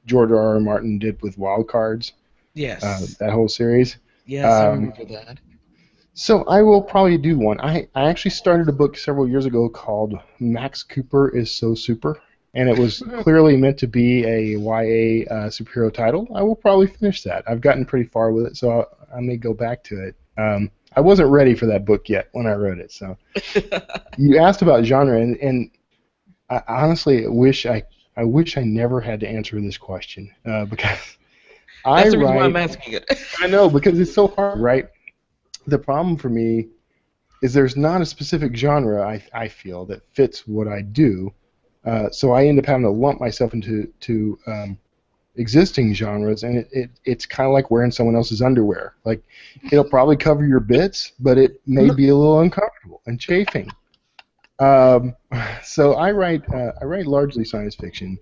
George R.R. Martin did with Wild Cards. Yes. That whole series. Yes, I remember that. So I will probably do one. I actually started a book several years ago called Max Cooper is So Super. and it was clearly meant to be a YA superhero title, I will probably finish that. I've gotten pretty far with it, so I may go back to it. I wasn't ready for that book yet when I wrote it. So you asked about genre, and I honestly wish I never had to answer this question because that's the reason why I'm asking it. I know, because it's so hard, right? The problem for me is there's not a specific genre I feel that fits what I do, so I end up having to lump myself into existing genres, and it's kind of like wearing someone else's underwear. Like, it'll probably cover your bits, but it may be a little uncomfortable and chafing. So I write largely science fiction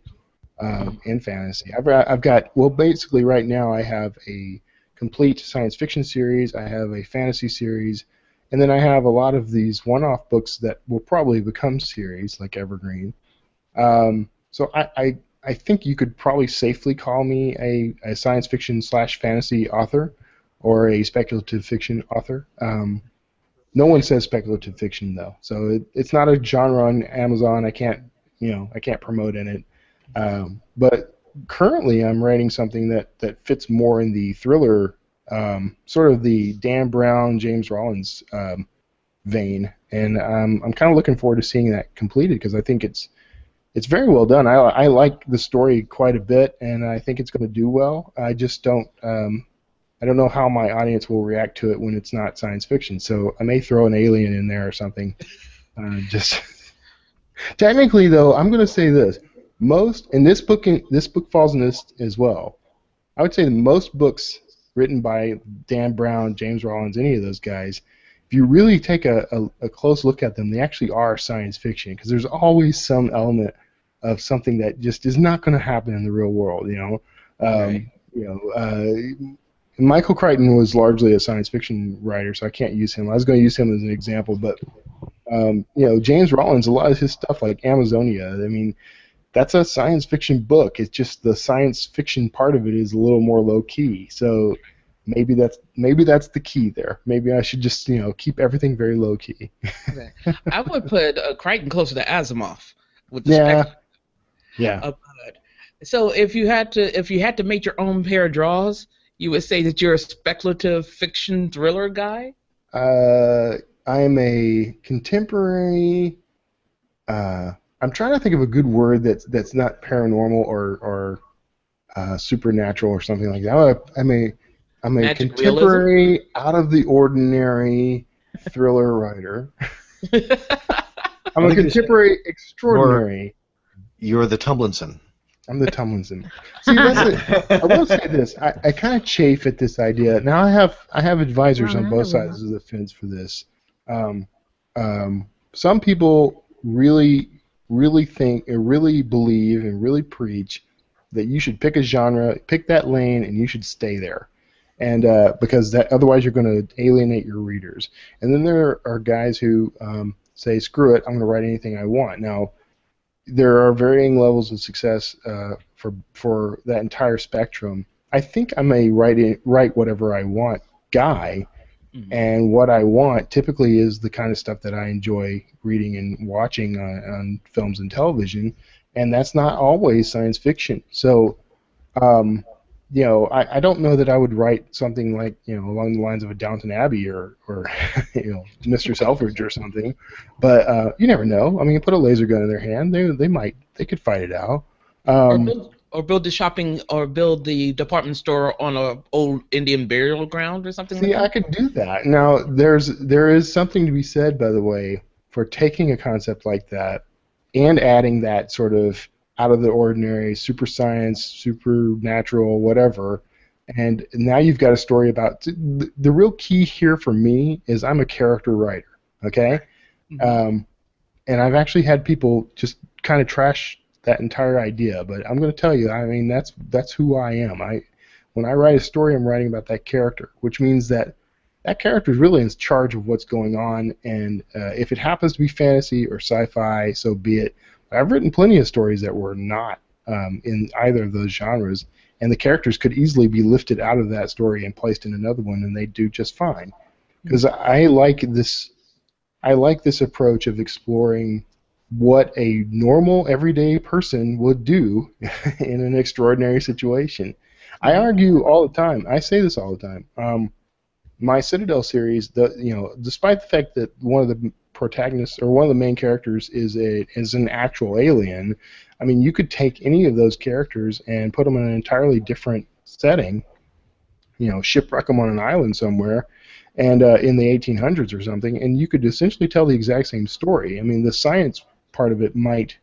and fantasy. I've got, well, basically right now I have a complete science fiction series, I have a fantasy series, and then I have a lot of these one-off books that will probably become series, like Evergreen. So I think you could probably safely call me a science fiction / fantasy author, or a speculative fiction author. No one says speculative fiction though, so it's not a genre on Amazon. I can't promote in it. But currently, I'm writing something that fits more in the thriller, sort of the Dan Brown, James Rollins vein, and I'm kind of looking forward to seeing that completed because I think it's very well done. I like the story quite a bit, and I think it's going to do well. I just don't know how my audience will react to it when it's not science fiction. So I may throw an alien in there or something. Just technically, though, I'm going to say this: this book falls in this as well. I would say that most books written by Dan Brown, James Rollins, any of those guys, if you really take a close look at them, they actually are science fiction because there's always some element of something that just is not going to happen in the real world. Right. Michael Crichton was largely a science fiction writer, so I can't use him. I was going to use him as an example, but James Rollins, a lot of his stuff like Amazonia, I mean, that's a science fiction book. It's just the science fiction part of it is a little more low key. So maybe that's the key there. Maybe I should just keep everything very low key. Okay. I would put Crichton closer to Asimov with the yeah. So if you had to make your own pair of draws, you would say that you're a speculative fiction thriller guy? I'm a contemporary. I'm trying to think of a good word that's not paranormal or supernatural or something like that. I'm a Magic contemporary, realism? out of the ordinary thriller writer. I'm a contemporary extraordinary. You're the Tumlinson. I'm the Tumlinson. See, I will say this. I kind of chafe at this idea. Now I have advisors on both sides of the fence for this. Some people really think and really believe and really preach that you should pick a genre, pick that lane, and you should stay there. And because otherwise you're going to alienate your readers. And then there are guys who say, screw it, I'm going to write anything I want. Now, there are varying levels of success for that entire spectrum. I think I'm a write whatever I want guy, and what I want typically is the kind of stuff that I enjoy reading and watching on films and television, and that's not always science fiction. So, I don't know that I would write something like, along the lines of a Downton Abbey or Mr. Selfridge or something, but you never know. I mean, you put a laser gun in their hand, they could fight it out. Or build the department store on a old Indian burial ground or something. See, I could do that. Now, there is something to be said, by the way, for taking a concept like that and adding that sort of out of the ordinary, super science, supernatural, whatever, and now you've got a story about. The real key here for me is I'm a character writer, okay? And I've actually had people just kind of trash that entire idea, but I'm going to tell you, I mean, that's who I am. When I write a story, I'm writing about that character, which means that character is really in charge of what's going on, and if it happens to be fantasy or sci-fi, so be it. I've written plenty of stories that were not in either of those genres, and the characters could easily be lifted out of that story and placed in another one, and they do just fine. Because I like this approach of exploring what a normal, everyday person would do in an extraordinary situation. I argue all the time. I say this all the time. My Citadel series, despite the fact that one of the protagonists or one of the main characters is an actual alien, I mean, you could take any of those characters and put them in an entirely different setting, shipwreck them on an island somewhere, and in the 1800s or something, and you could essentially tell the exact same story. I mean, the science part of it might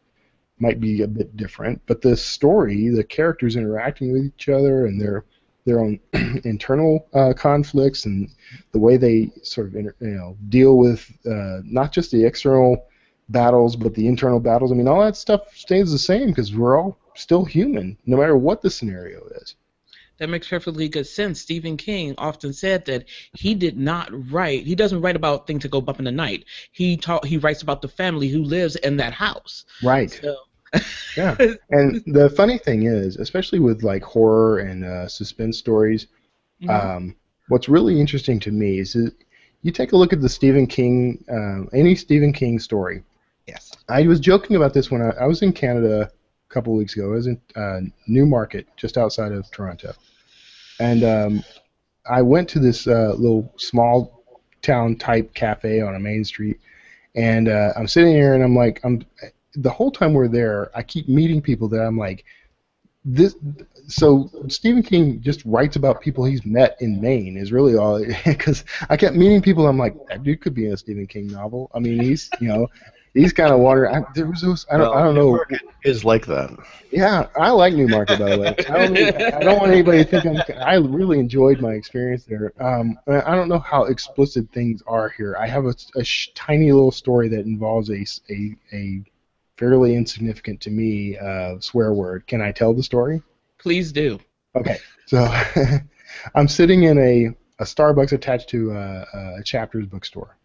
be a bit different, but the story, the characters interacting with each other and their own internal conflicts and the way they sort of deal with not just the external battles but the internal battles. I mean, all that stuff stays the same because we're all still human, no matter what the scenario is. That makes perfectly good sense. Stephen King often said that he doesn't write about things that go bump in the night. He writes about the family who lives in that house. Right. So. Yeah, and the funny thing is, especially with like horror and suspense stories, what's really interesting to me is that you take a look at the Stephen King, any Stephen King story. Yes. I was joking about this when I was in Canada a couple of weeks ago. I was in Newmarket, just outside of Toronto, and I went to this little small town type cafe on a main street, and I'm sitting here and I'm like, the whole time we're there, I keep meeting people that I'm like, this. So Stephen King just writes about people he's met in Maine is really all. Because I kept meeting people, I'm like, that dude could be in a Stephen King novel. I mean, he's he's kind of wandering. I don't know. Newmarket is like that. Yeah, I like Newmarket, by the way. I don't want anybody to think I really enjoyed my experience there. I don't know how explicit things are here. I have a tiny little story that involves a fairly insignificant to me swear word. Can I tell the story? Please do. Okay, so I'm sitting in a Starbucks attached to a Chapters bookstore.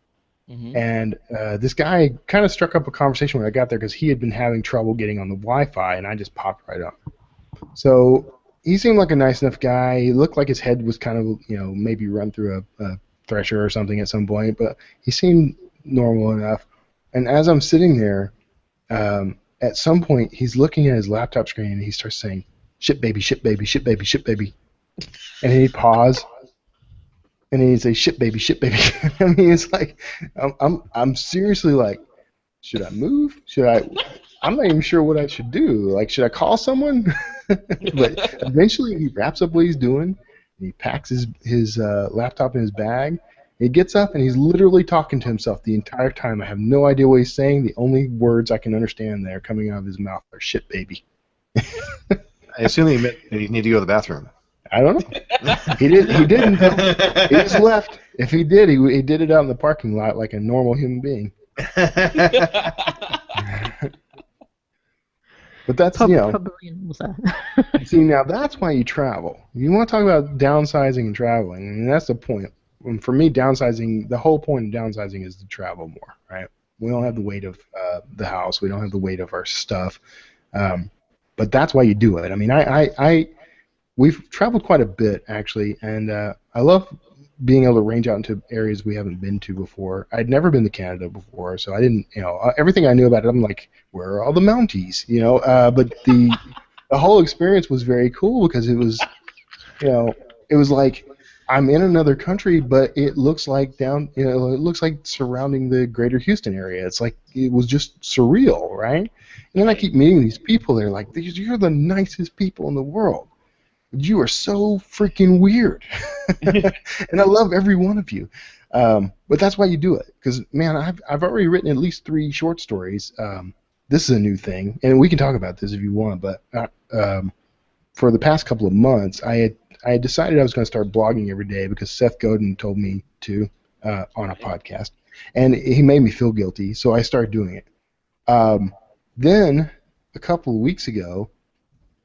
Mm-hmm. And this guy kind of struck up a conversation when I got there because he had been having trouble getting on the Wi-Fi, and I just popped right up. So he seemed like a nice enough guy. He looked like his head was kind of, maybe run through a thresher or something at some point, but he seemed normal enough. And as I'm sitting there, at some point, he's looking at his laptop screen and he starts saying, "Shit baby, shit baby, shit baby, shit baby," and he'd pause, and he'd say, "Shit baby, shit baby." I mean, it's like, I'm seriously like, should I move? I'm not even sure what I should do. Like, should I call someone? But eventually, he wraps up what he's doing, and he packs his laptop in his bag. He gets up and he's literally talking to himself the entire time. I have no idea what he's saying. The only words I can understand that are coming out of his mouth are "shit baby." I assume he meant you need to go to the bathroom. I don't know. He didn't. He just left. If he did, he did it out in the parking lot like a normal human being. But that's, see, now that's why you travel. You want to talk about downsizing and traveling, and that's the point. And for me, downsizing, the whole point of downsizing is to travel more, right? We don't have the weight of the house. We don't have the weight of our stuff. But that's why you do it. I mean, we've traveled quite a bit, actually, and I love being able to range out into areas we haven't been to before. I'd never been to Canada before, so I didn't, everything I knew about it, I'm like, where are all the Mounties, But the whole experience was very cool because it was, it was like I'm in another country, but it looks like it looks like surrounding the greater Houston area. It's like it was just surreal, right? And then I keep meeting these people. They're like, you're the nicest people in the world. You are so freaking weird. And I love every one of you. But that's why you do it. Because, man, I've already written at least 3 short stories. This is a new thing. And we can talk about this if you want. But for the past couple of months, I had decided I was going to start blogging every day because Seth Godin told me to on a podcast. And he made me feel guilty, so I started doing it. Then, a couple of weeks ago,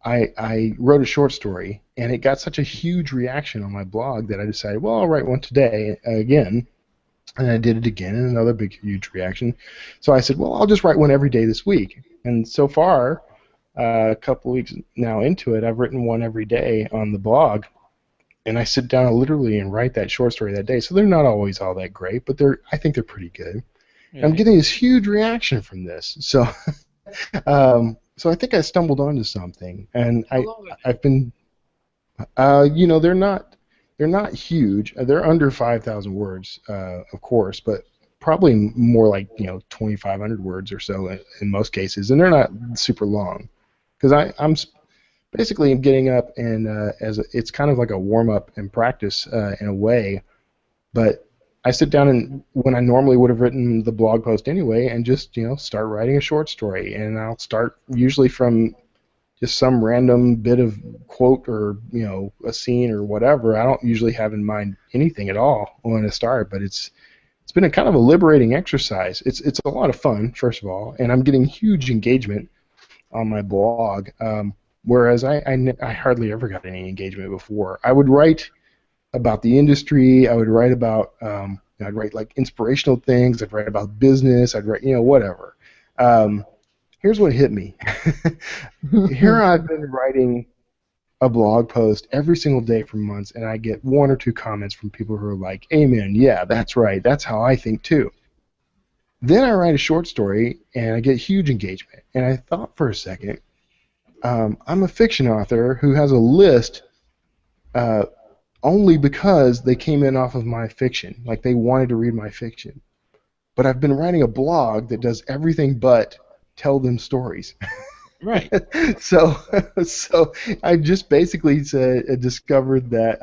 I wrote a short story, and it got such a huge reaction on my blog that I decided, well, I'll write one today again. And I did it again, and another big, huge reaction. So I said, well, I'll just write one every day this week. And so far, a couple of weeks now into it, I've written one every day on the blog. And I sit down literally and write that short story that day. So they're not always all that great, but I think they're pretty good. I'm getting this huge reaction from this. So, so I think I stumbled onto something, and I've been, they're not huge. They're under 5,000 words, of course, but probably more like 2,500 words or so in most cases, and they're not super long, because I'm basically getting up and it's kind of like a warm up and practice in a way, but I sit down and when I normally would have written the blog post anyway, and just start writing a short story, and I'll start usually from just some random bit of quote or a scene or whatever. I don't usually have in mind anything at all when I start, but it's been a kind of a liberating exercise. It's a lot of fun, first of all, and I'm getting huge engagement on my blog, whereas I hardly ever got any engagement before. I would write about the industry. I would write about I'd write like inspirational things. I'd write about business. I'd write whatever. Here's what hit me. Here I've been writing a blog post every single day for months, and I get one or two comments from people who are like, "Amen, yeah, that's right. That's how I think too." Then I write a short story, and I get huge engagement. And I thought for a second, I'm a fiction author who has a list only because they came in off of my fiction, like they wanted to read my fiction. But I've been writing a blog that does everything but tell them stories. Right. So I just basically discovered that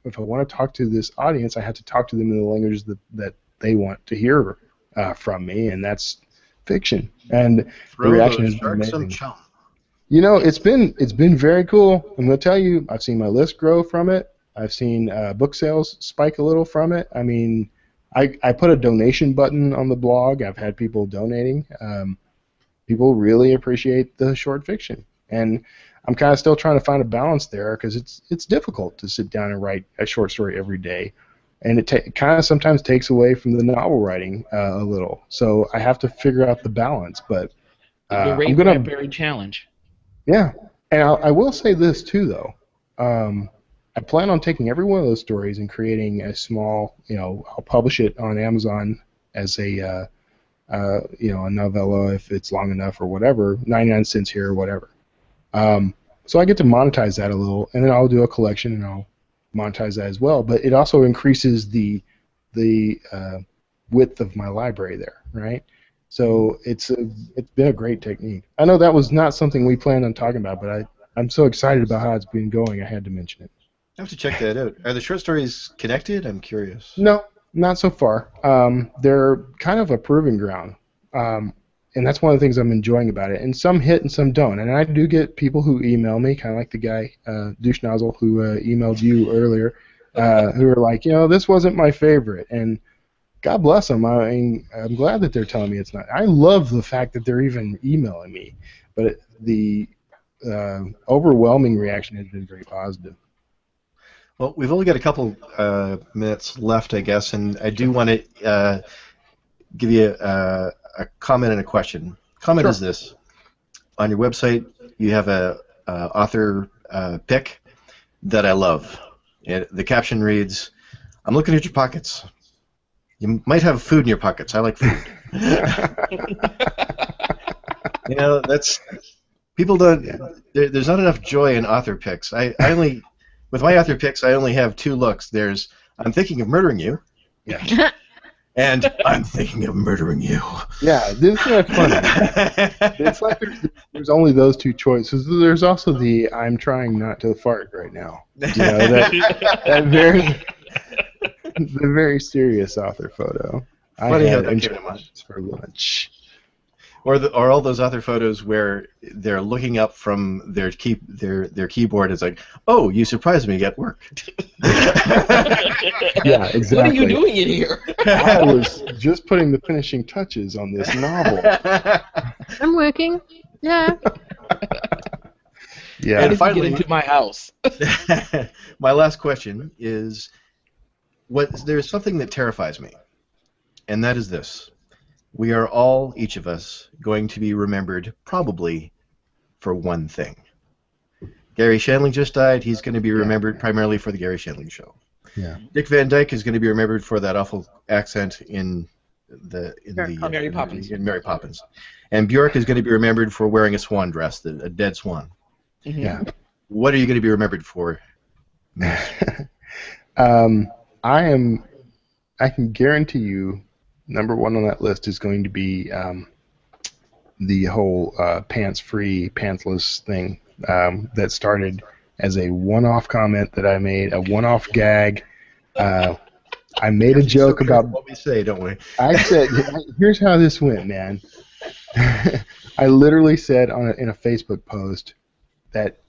if I want to talk to this audience, I have to talk to them in the language that they want to hear from me, and that's fiction. And the reaction has been amazing. It's been very cool. I'm going to tell you, I've seen my list grow from it. I've seen book sales spike a little from it. I mean, I put a donation button on the blog. I've had people donating. People really appreciate the short fiction, and I'm kind of still trying to find a balance there, because it's difficult to sit down and write a short story every day, and it kind of sometimes takes away from the novel writing a little. So I have to figure out the balance. But I'm gonna very challenge. Yeah, and I will say this too, though. I plan on taking every one of those stories and creating a small, I'll publish it on Amazon as a a novella if it's long enough or whatever, 99 cents here or whatever. So I get to monetize that a little, and then I'll do a collection and I'll monetize that as well. But it also increases the width of my library there, right? So it's been a great technique. I know that was not something we planned on talking about, but I'm so excited about how it's been going, I had to mention it. I have to check that out. Are the short stories connected? I'm curious. No, not so far. They're kind of a proving ground, and that's one of the things I'm enjoying about it. And some hit and some don't. And I do get people who email me, kind of like the guy, Douche Nozzle, who emailed you earlier, who are like, this wasn't my favorite. And God bless them. I mean, I'm glad that they're telling me it's not. I love the fact that they're even emailing me. But the overwhelming reaction has been very positive. Well, we've only got a couple minutes left, I guess, and I do want to give you a comment and a question. Comment is this. On your website, you have a author pick that I love. The caption reads, "I'm looking at your pockets. You might have food in your pockets. I like food." That's... People don't... There's not enough joy in author picks. With my author picks, I only have two looks. There's, "I'm thinking of murdering you," yeah, and "I'm thinking of murdering you." Yeah, this is kind of funny. It's like there's only those two choices. There's also the "I'm trying not to fart right now." That the very serious author photo. Funny how I that had came to mind. for lunch. Or all those other photos where they're looking up from their keyboard. It's like, "Oh, you surprised me at work." Yeah, exactly. What are you doing in here? I was just putting the finishing touches on this novel. I'm working. Yeah. Yeah. And finally, get into my house. My last question is, there's something that terrifies me, and that is this. We are all, each of us, going to be remembered probably for one thing. Gary Shandling just died. He's going to be remembered primarily for the Gary Shandling Show. Yeah. Dick Van Dyke is going to be remembered for that awful accent in Mary Poppins. in Mary Poppins. And Bjork is going to be remembered for wearing a swan dress, a dead swan. Mm-hmm. Yeah. What are you going to be remembered for? I can guarantee you, number one on that list is going to be the whole pants-free, pantsless thing that started as a one-off comment that I made, a one-off gag. I made a joke about what we say, don't we? I said, here's how this went, man. I literally said in a Facebook post that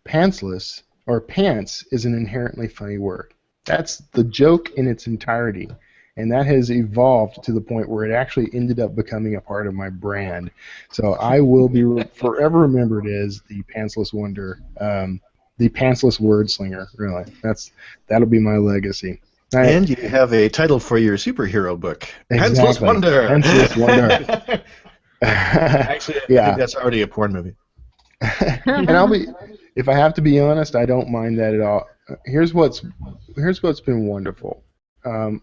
pantsless or pants is an inherently funny word. That's the joke in its entirety. And that has evolved to the point where it actually ended up becoming a part of my brand. So I will be forever remembered as the pantsless wonder, the pantsless word slinger, really. That'll be my legacy. And you have a title for your superhero book, Exactly. Pantsless Wonder. Pantsless Wonder. Actually, I think that's already a porn movie. And if I have to be honest, I don't mind that at all. Here's what's been wonderful. I'm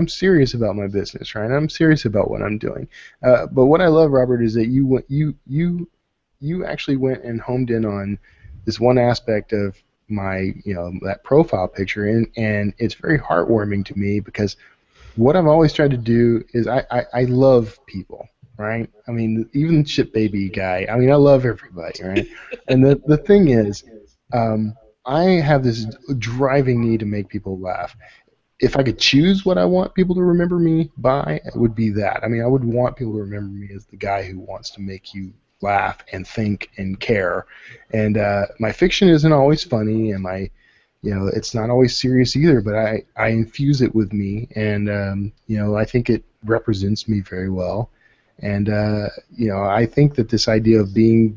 serious about my business, right? I'm serious about what I'm doing. But what I love, Robert, is that you actually went and homed in on this one aspect of my, that profile picture, and it's very heartwarming to me because what I've always tried to do is I love people, right? I mean, even shit baby guy. I mean, I love everybody, right? And the thing is, I have this driving need to make people laugh. If I could choose what I want people to remember me by, it would be that. I mean, I would want people to remember me as the guy who wants to make you laugh and think and care. And my fiction isn't always funny, and it's not always serious either, but I infuse it with me, and I think it represents me very well. And I think that this idea of being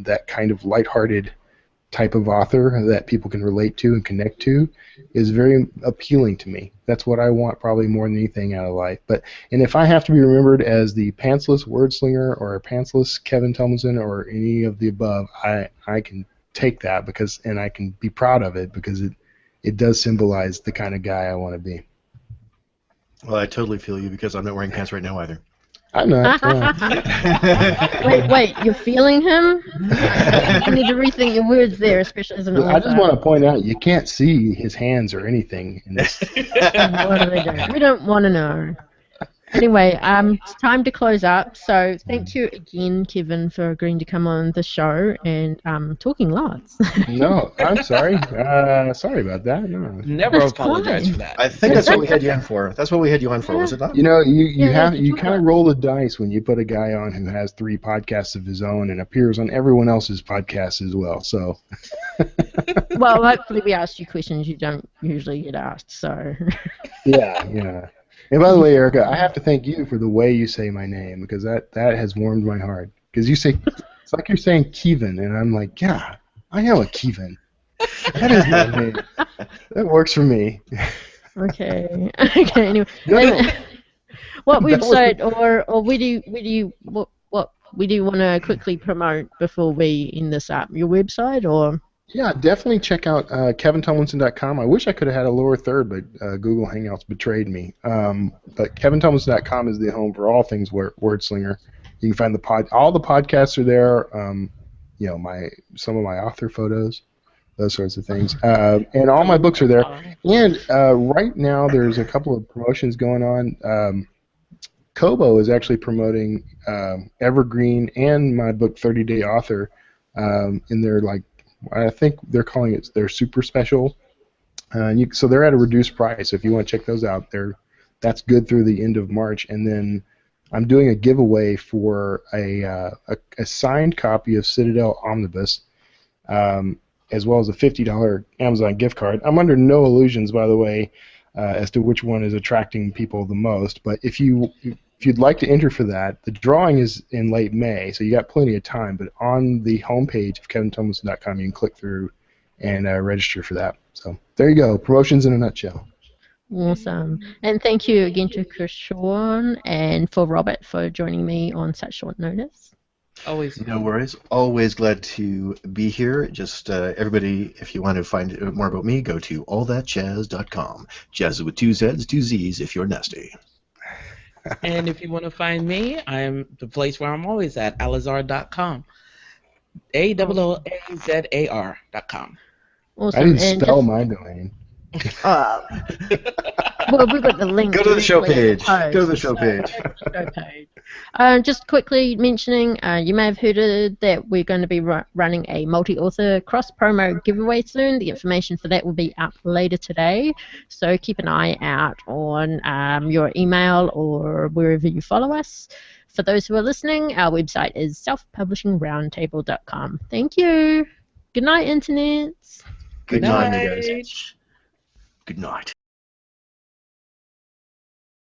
that kind of lighthearted type of author that people can relate to and connect to is very appealing to me. That's what I want probably more than anything out of life. And if I have to be remembered as the pantsless word slinger or a pantsless Kevin Tumlinson or any of the above, I can take that and I can be proud of it because it does symbolize the kind of guy I want to be. Well, I totally feel you because I'm not wearing pants right now either. I'm not. Wait, you're feeling him? You need to rethink your words there, especially as an author. I just want to point out, you can't see his hands or anything in this. What are they doing? We don't want to know. Anyway, it's time to close up. So thank you again, Kevin, for agreeing to come on the show and talking lots. No, I'm sorry. Sorry about that. No. Never apologize for that. I think that's what we had you on for. That's what we had you on for, was it not? You kind of roll the dice when you put a guy on who has 3 podcasts of his own and appears on everyone else's podcasts as well. So. Well, hopefully we asked you questions you don't usually get asked. So. Yeah. And by the way, Erica, I have to thank you for the way you say my name because that has warmed my heart. Because you say, it's like you're saying Kevin, and I'm like, yeah, I am a Kevin. That is my name. That works for me. Okay. Anyway, what website or where do you want to quickly promote before we end this up? Your website or? Yeah, definitely check out kevintumlinson.com. I wish I could have had a lower third, but Google Hangouts betrayed me. But kevintumlinson.com is the home for all things Wordslinger. You can find all the podcasts are there. Some of my author photos, those sorts of things, and all my books are there. And right now, there's a couple of promotions going on. Kobo is actually promoting Evergreen and my book 30-Day Author in their I think they're calling it their super special. So they're at a reduced price. If you want to check those out, that's good through the end of March. And then I'm doing a giveaway for a signed copy of Citadel Omnibus, as well as a $50 Amazon gift card. I'm under no illusions, by the way, as to which one is attracting people the most. But if you'd like to enter for that, the drawing is in late May, so you got plenty of time. But on the homepage of kevintumlinson.com, you can click through and register for that. So there you go. Promotions in a nutshell. Awesome. And thank you again to Chrishaun and for Robert for joining me on such short notice. Always. No worries. Always glad to be here. Just everybody, if you want to find more about me, go to allthatchazz.com. Jazz with 2 Z's, 2 Z's if you're nasty. And if you want to find me, I'm the place where I'm always at, alazar.com. AOOAZAR.com. Awesome. I didn't And spell just, my domain. well, we've got the link. Go to the show directly in page. post, Go to the show so page. go to the show page. Just quickly mentioning, you may have heard that we're going to be running a multi-author cross-promo giveaway soon. The information for that will be up later today, so keep an eye out on your email or wherever you follow us. For those who are listening, our website is selfpublishingroundtable.com. Thank you. Good night, Internet. Good Good night, you night. guys. Good night.